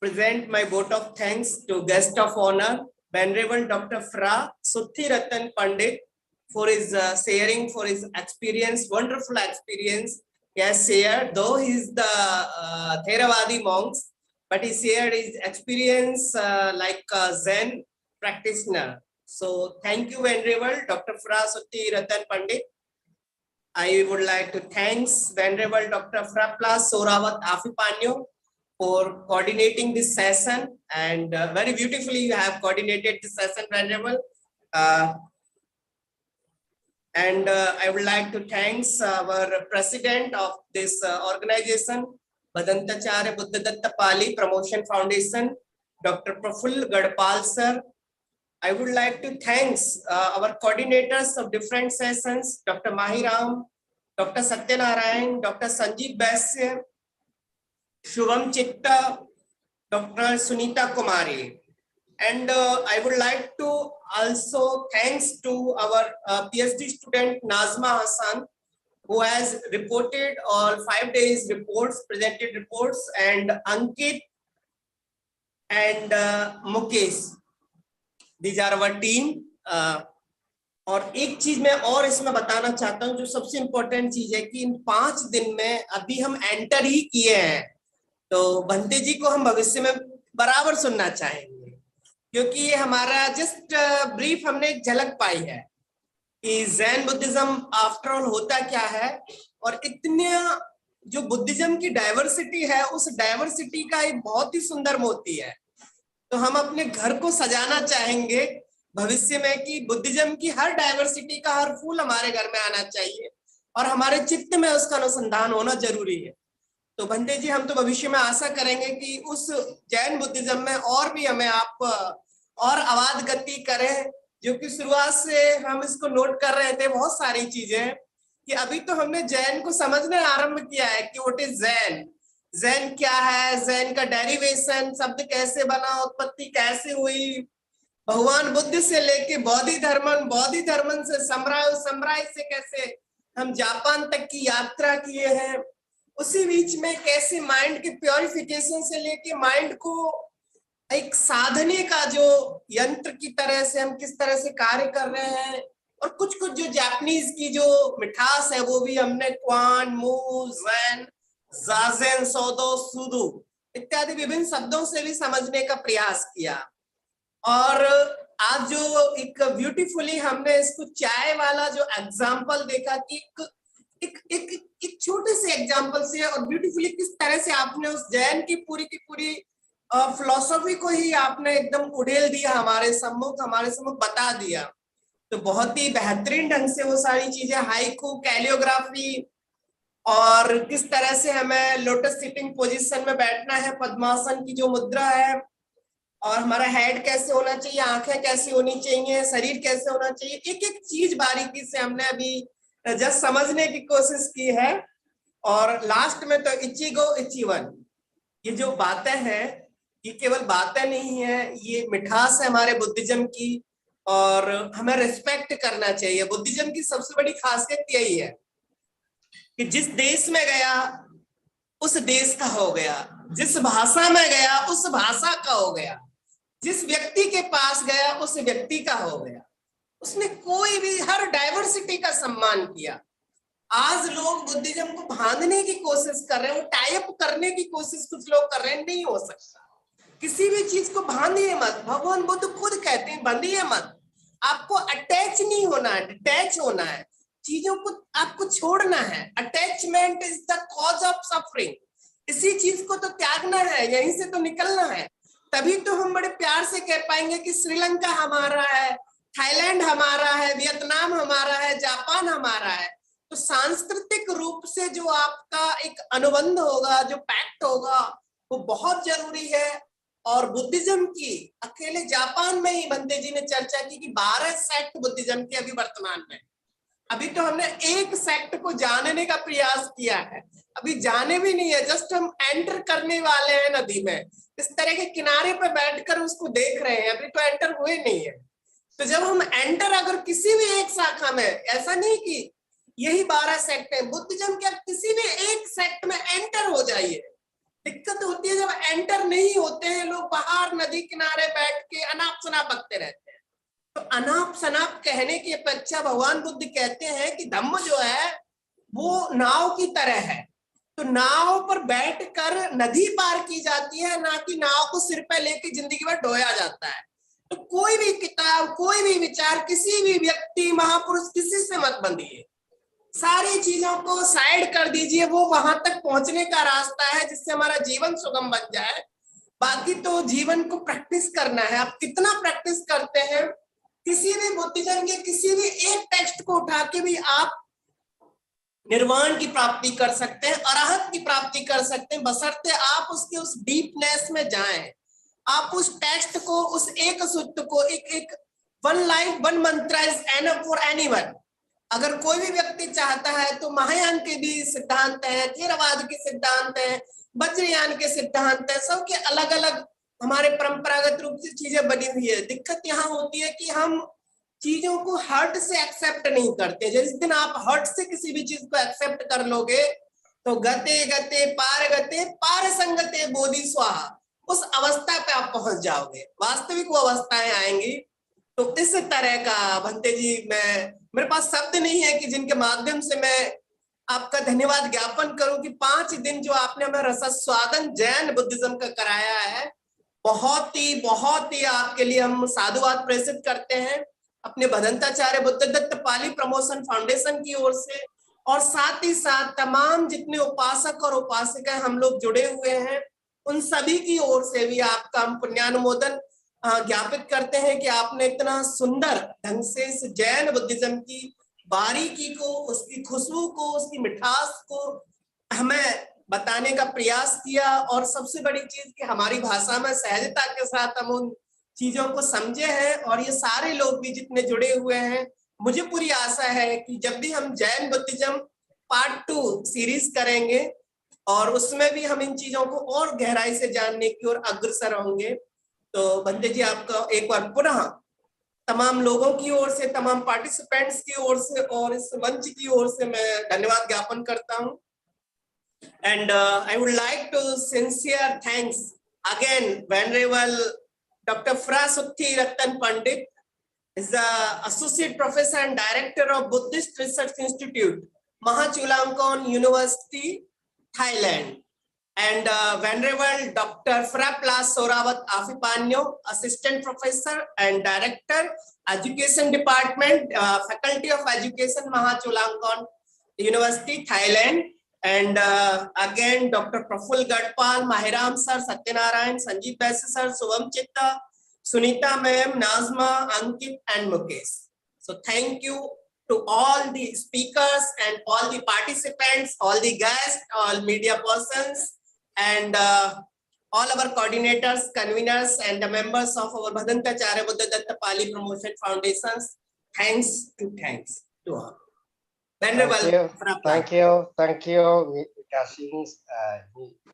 present my vote of thanks to guest of honor, Venerable Dr. Phra Sutheerattanabundit, for his sharing, for his experience, wonderful experience. He has shared, though he is the Theravadi monks, but he shared his experience like a Zen practitioner. So thank you, Venerable Dr. Phra Sutheerattanabundit. I would like to thank Venerable Dr. Phra Sorawat Afipanyo for coordinating this session, and very beautifully you have coordinated this session, Venerable. And I would like to thank our president of this organization, Bhadantacharya Buddhadatta Pali Promotion Foundation, Dr. Prafull Gadpal sir. I would like to thank our coordinators of different sessions, Dr. Mahiram, Dr. Narayan, Dr. Sanjay Basya, Shubham Chitta, Dr. Sunita Kumari. And I would like to also thanks to our PhD student Nazma Hassan, who has reported all 5 days reports, presented reports, and Ankit and Mukesh. These are our team. और एक चीज मैं और इसमें बताना चाहता हूं, जो सबसे इम्पोर्टेंट चीज है कि इन 5 दिन में अभी हम एंटर ही किए हैं, तो बंते जी को हम भविष्य में बराबर सुनना चाहेंगे, क्योंकि ये हमारा जस्ट ब्रीफ हमने एक झलक पाई है कि जैन बुद्धिज्म आफ्टर ऑल होता क्या है, और इतने जो बुद्धिज्म की डाइवर्सिटी है, उस डाइवर्सिटी का एक बहुत ही सुंदर मोती है। तो हम अपने घर को सजाना चाहेंगे भविष्य में कि बुद्धिज्म की हर डाइवर्सिटी का हर फूल हमारे घर में आना चाहिए और हमारे चित्त में उसका अनुसंधान होना जरूरी है। तो भंते जी, हम तो भविष्य में आशा करेंगे कि उस जैन बुद्धिज्म में और भी हमें आप और आवाज गति करें, जो कि शुरुआत से हम इसको नोट कर रहे थे बहुत सारी चीजें, कि अभी तो हमने जैन को समझने आरंभ किया है कि व्हाट इज जैन, जैन क्या है, जैन का डेरिवेशन, शब्द कैसे बना, उत्पत्ति कैसे हुई, भगवान बुद्ध से लेके बौद्ध धर्मन से सम्राय से कैसे हम जापान तक की यात्रा किए हैं, उसी बीच में कैसे माइंड के प्योरिफिकेशन से लेके माइंड को एक साधने का जो यंत्र की तरह से हम किस तरह से कार्य कर रहे हैं, और कुछ जो जापानीज की जो मिठास है वो भी हमने क्वान, मू, जैन, जाजेन, सौदो, सुदू इत्यादि विभिन्न शब्दों से भी समझने का प्रयास किया। और आज जो एक ब्यूटीफुली हमने इसको चाय वाला जो एग्जाम्पल देखा कि एक छोटे से एग्जाम्पल से और ब्यूटीफुली किस तरह से आपने उस जैन की पूरी फिलॉसफी को ही आपने एकदम उड़ेल दिया, हमारे सम्मुख बता दिया। तो बहुत ही बेहतरीन ढंग से वो सारी चीजें, हाइकू, कैलियोग्राफी, और किस तरह से हमें लोटस सिटिंग पोजीशन में बैठना है, पद्मासन की जो मुद्रा है, और हमारा हेड कैसे होना चाहिए, आंखें कैसी होनी चाहिए, शरीर कैसे होना चाहिए, एक एक चीज बारीकी से हमने अभी जस्ट समझने की कोशिश की है। और लास्ट में तो इचिगो इचिवन, ये जो बातें हैं ये केवल बातें नहीं है, ये मिठास है हमारे बुद्धिज्म की, और हमें रिस्पेक्ट करना चाहिए। बुद्धिज्म की सबसे बड़ी खासियत यही है कि जिस देश में गया उस देश का हो गया, जिस भाषा में गया उस भाषा का हो गया, जिस व्यक्ति के पास गया उस व्यक्ति का हो गया। उसने कोई भी हर डाइवर्सिटी का सम्मान किया। आज लोग बुद्धिज्म को बांधने की कोशिश कर रहे हैं, वो टाइप करने की कोशिश कुछ लोग कर रहे हैं, नहीं हो सकता। किसी भी चीज को बांधिए मत, भगवान बुद्ध खुद कहते हैं बंधिए मत। आपको अटैच नहीं होना है, डिटैच होना है, चीजों को आपको छोड़ना है। Attachment is the cause of suffering. इसी चीज को तो त्यागना है, यहीं से तो निकलना है। तभी तो हम बड़े प्यार से कह पाएंगे कि श्रीलंका हमारा है, थाईलैंड हमारा है, वियतनाम हमारा है, जापान हमारा है। तो सांस्कृतिक रूप से जो आपका एक अनुबंध होगा, जो पैक्ट होगा, वो बहुत जरूरी है। और बुद्धिज्म की अकेले जापान में ही बंदे जी ने चर्चा की कि 12 सेक्ट बुद्धिज्म के अभी वर्तमान में। अभी तो हमने एक सेक्ट को जानने का प्रयास किया है, अभी जाने भी नहीं है, जस्ट हम एंटर करने वाले हैं नदी में। इस तरह के किनारे पर बैठकर उसको देख रहे हैं, अभी तो एंटर हुए नहीं है। तो जब हम एंटर अगर किसी भी एक शाखा में, ऐसा नहीं कि यही 12 सेक्ट है, बुद्धिज्म के किसी भी एक सेक्ट में एंटर हो जाइए। दिक्कत होती है जब एंटर नहीं होते हैं, लोग बाहर नदी किनारे बैठ के अनाप शनाप बकते रहते हैं। तो अनाप शनाप कहने की अपेक्षा भगवान बुद्ध कहते हैं कि धम्म जो है वो नाव की तरह है। तो नाव पर बैठकर नदी पार की जाती है, ना कि नाव को सिर पे लेके जिंदगी भर ढोया जाता है। तो कोई भी किताब, कोई भी विचार, किसी भी व्यक्ति, महापुरुष, किसी से मत बंधिए। सारी चीजों को साइड कर दीजिए, वो वहां तक पहुंचने का रास्ता है जिससे हमारा जीवन सुगम बन जाए। बाकी तो जीवन को प्रैक्टिस करना है। आप कितना प्रैक्टिस करते हैं किसी भी बुद्धिज्म के किसी भी एक टेक्स्ट को उठा के भी आप निर्वाण की प्राप्ति कर सकते हैं, अरहत की प्राप्ति कर सकते हैं, बशर्ते आप उसके उस डीपनेस में जाएं। आप उस टेक्स्ट को, उस एक सूत्र को, एक वन लाइन वन मंत्र इज एनफ फॉर एनीवन। अगर कोई भी व्यक्ति चाहता है तो महायान के भी सिद्धांत है, थेरवाद के सिद्धांत है, वज्रयान के सिद्धांत है, सबके अलग अलग हमारे परंपरागत रूप से चीजें बनी हुई है। दिक्कत यहाँ होती है कि हम चीजों को हर्ट से एक्सेप्ट नहीं करते। जिस दिन आप हर्ट से किसी भी चीज को एक्सेप्ट कर लोगे तो गते गते पार संगते बोधि स्वाहा, उस अवस्था पे आप पहुंच जाओगे, वास्तविक वो अवस्थाएं आएंगी। तो इस तरह का भंते जी, मेरे पास शब्द नहीं है कि जिनके माध्यम से मैं आपका धन्यवाद ज्ञापन करूं कि 5 दिन जो आपने हमें रसस्वादन जैन बुद्धिज्म का कराया है, बहुत ही आपके लिए हम साधुवाद प्रेषित करते हैं अपने भदंताचार्य बुद्धदत्त पाली प्रमोशन फाउंडेशन की ओर से, और साथ ही साथ तमाम जितने उपासक और उपासिकाएं हम लोग जुड़े हुए हैं उन सभी की ओर से भी आपका हम पुण्यानुमोदन ज्ञापित करते हैं कि आपने इतना सुंदर ढंग से इस जैन बुद्धिज्म की बारीकी को, उसकी खुशबू को, उसकी मिठास को हमें बताने का प्रयास किया। और सबसे बड़ी चीज कि हमारी भाषा में सहजता के साथ हम उन चीजों को समझे हैं। और ये सारे लोग भी जितने जुड़े हुए हैं, मुझे पूरी आशा है कि जब भी हम जैन बुद्धिज्म पार्ट 2 सीरीज करेंगे और उसमें भी हम इन चीजों को और गहराई से जानने की ओर अग्रसर होंगे। तो बंदे जी, आपका एक बार पुनः तमाम लोगों की ओर से, तमाम पार्टिसिपेंट्स की ओर से और इस मंच की ओर से मैं धन्यवाद ज्ञापन करता हूं। And I would like to sincere thanks again Venerable Dr. Phra Sutheerattanabundit is the Associate Professor and Director of Buddhist Research Institute, Mahachulalongkornrajavidyalaya University, Thailand. And Venerable Dr. Phra Afipanyo, Assistant Professor and Director, Education Department, Faculty of Education, Mahachulalongkornrajavidyalaya University, Thailand. And again, Dr. Prafull Gadpal, Mahiram sir, Narayan, Sanjay sir, Subham Chitta, Sunita ma'am, Nazma, Ankit, and Mukesh. So thank you to all the speakers and all the participants, all the guests, all media persons, and all our coordinators, conveners, and the members of our Bhadantacharya Buddhadatta Pali Promotion Foundations. Thanks to all. Venerable. Thank you, Vikas Singh,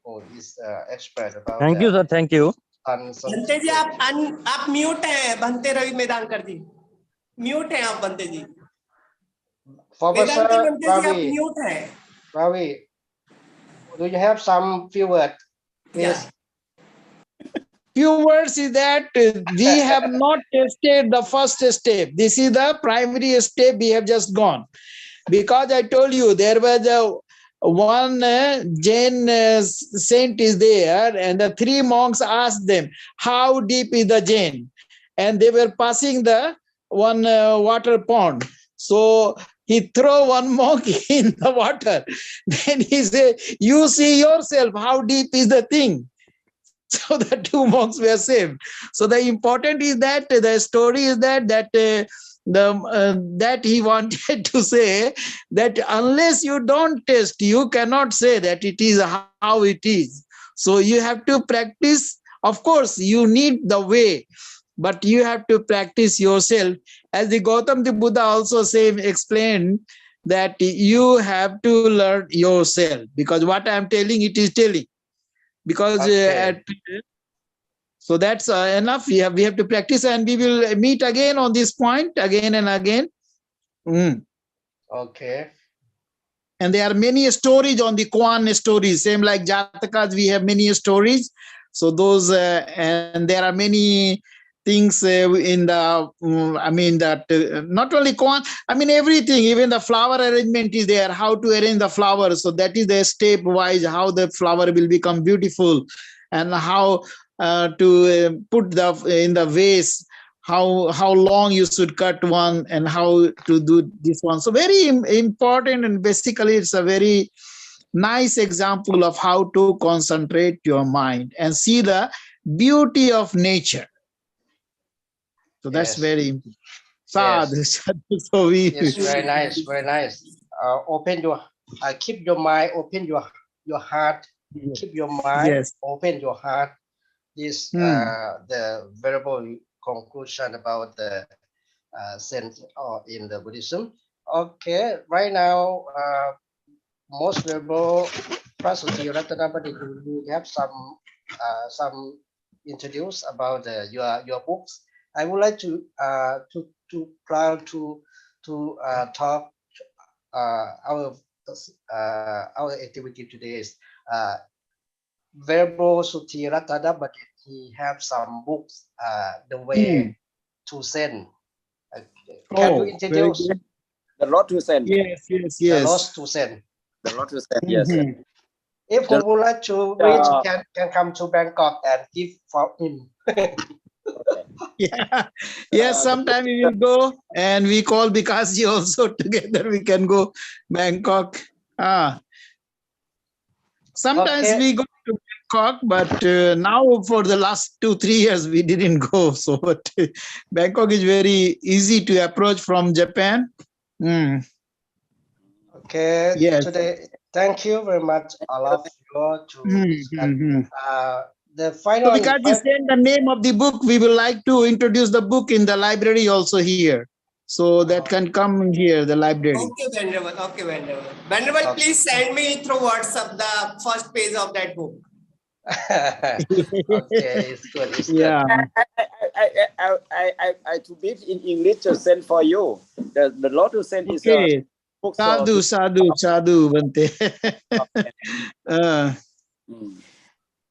for this expert about. Thank you, sir. Thank you. Bhante ji आप mute हैं, Bhante Ravi Medhankar ji mute हैं आप Bhante ji. Professor Ravi, mute हैं। Ravi, do you have some few words? Yes. Few words is that we have not tested the first step. This is the primary step we have just gone. Because I told you there was one Jain saint is there, and the 3 monks asked them, how deep is the Jain? And they were passing the one water pond. So he threw one monk in the water. Then he said, you see yourself, how deep is the thing? So the 2 monks were saved. So the important is that the story is that he wanted to say that unless you don't test, you cannot say that it is how it is. So you have to practice. Of course, you need the way, but you have to practice yourself. As the Gautam the Buddha also explained that you have to learn yourself, because what I am telling, it is telling. Because Okay. So that's enough. We have to practice, and we will meet again on this point again and again. Okay. And there are many stories on the Kwan stories, same like Jatakas, we have many stories. So those, and there are many things in the, not only Kwan, everything, even the flower arrangement is there, how to arrange the flowers. So that is the step-wise, how the flower will become beautiful, and how to put in the vase, how long you should cut one, and how to do this one. So very important, and basically it's a very nice example of how to concentrate your mind and see the beauty of nature. So that's Yes. very important. Sadhu, sadhu. So It's very nice, very nice. Open your, keep your mind, open your heart, keep your mind, Yes. open your heart. This the variable conclusion about the sense in the Buddhism. Okay, right now, most variable Sutheerattanabundit, you have some introduce about your books. I would like to proud to talk our activity today is Venerable Sutheerattanabundit. He have some books, the way to send. Can you Oh, very introduce good. The road to send. Yes, yes, the yes. lost to send? The road to send. Yes. Yes. Mhm. If The- who would like to read, can come to Bangkok and give for him. Yeah. Yes, sometime we will go and we call Vikasji also together. We can go Bangkok. Sometimes Okay. we go to Bangkok, but now for the last 2-3 years we didn't go. So, but Bangkok is very easy to approach from Japan. Okay. Yes. Today, thank you very much, all of you, to discuss. The So final. Vikasji, send the name of the book. We will like to introduce the book in the library also here. So that can come here, the library. Okay, Venerable. Okay, Venerable. Venerable, please send me through WhatsApp the first page of that book. Okay, it's good. It's Yeah. I to be in English to send for you. The law to send is a book. Sadhu, sadhu, sadhu, Bante.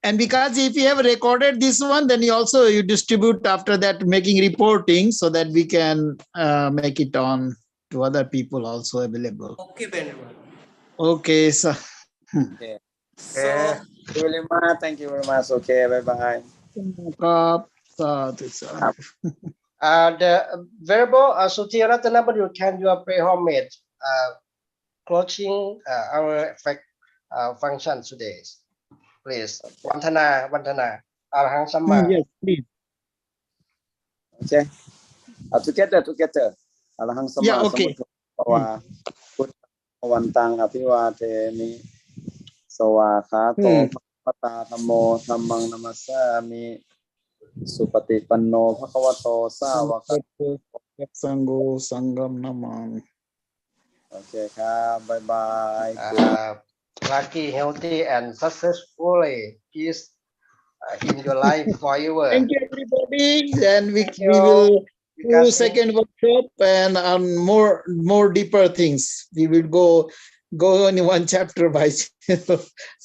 And because if you have recorded this one, then you distribute after that, making reporting so that we can make it on to other people also available. Okay, Venerable. Okay, so. Okay. So, Thank you very much. Thank you very much. Okay, bye bye. Sadhu, sadhu. The verbal Sutheerattanabundit, can you pay homage closing our function today, please? Vantana, Arhang Sama. Yes, please. Okay. Together. Arahang sama Yeah, okay. Samuddha Wantang Apiwateni Sawakato Bhagavata Namo Dhammang Namasami Supati Panno Bhagavato Sawaka. Sango Sangam Namam. Okay, bye bye. Lucky, healthy, and successfully. Peace in your life forever. Thank you, everybody. And we will do second workshop and on more deeper things. We will go in one chapter by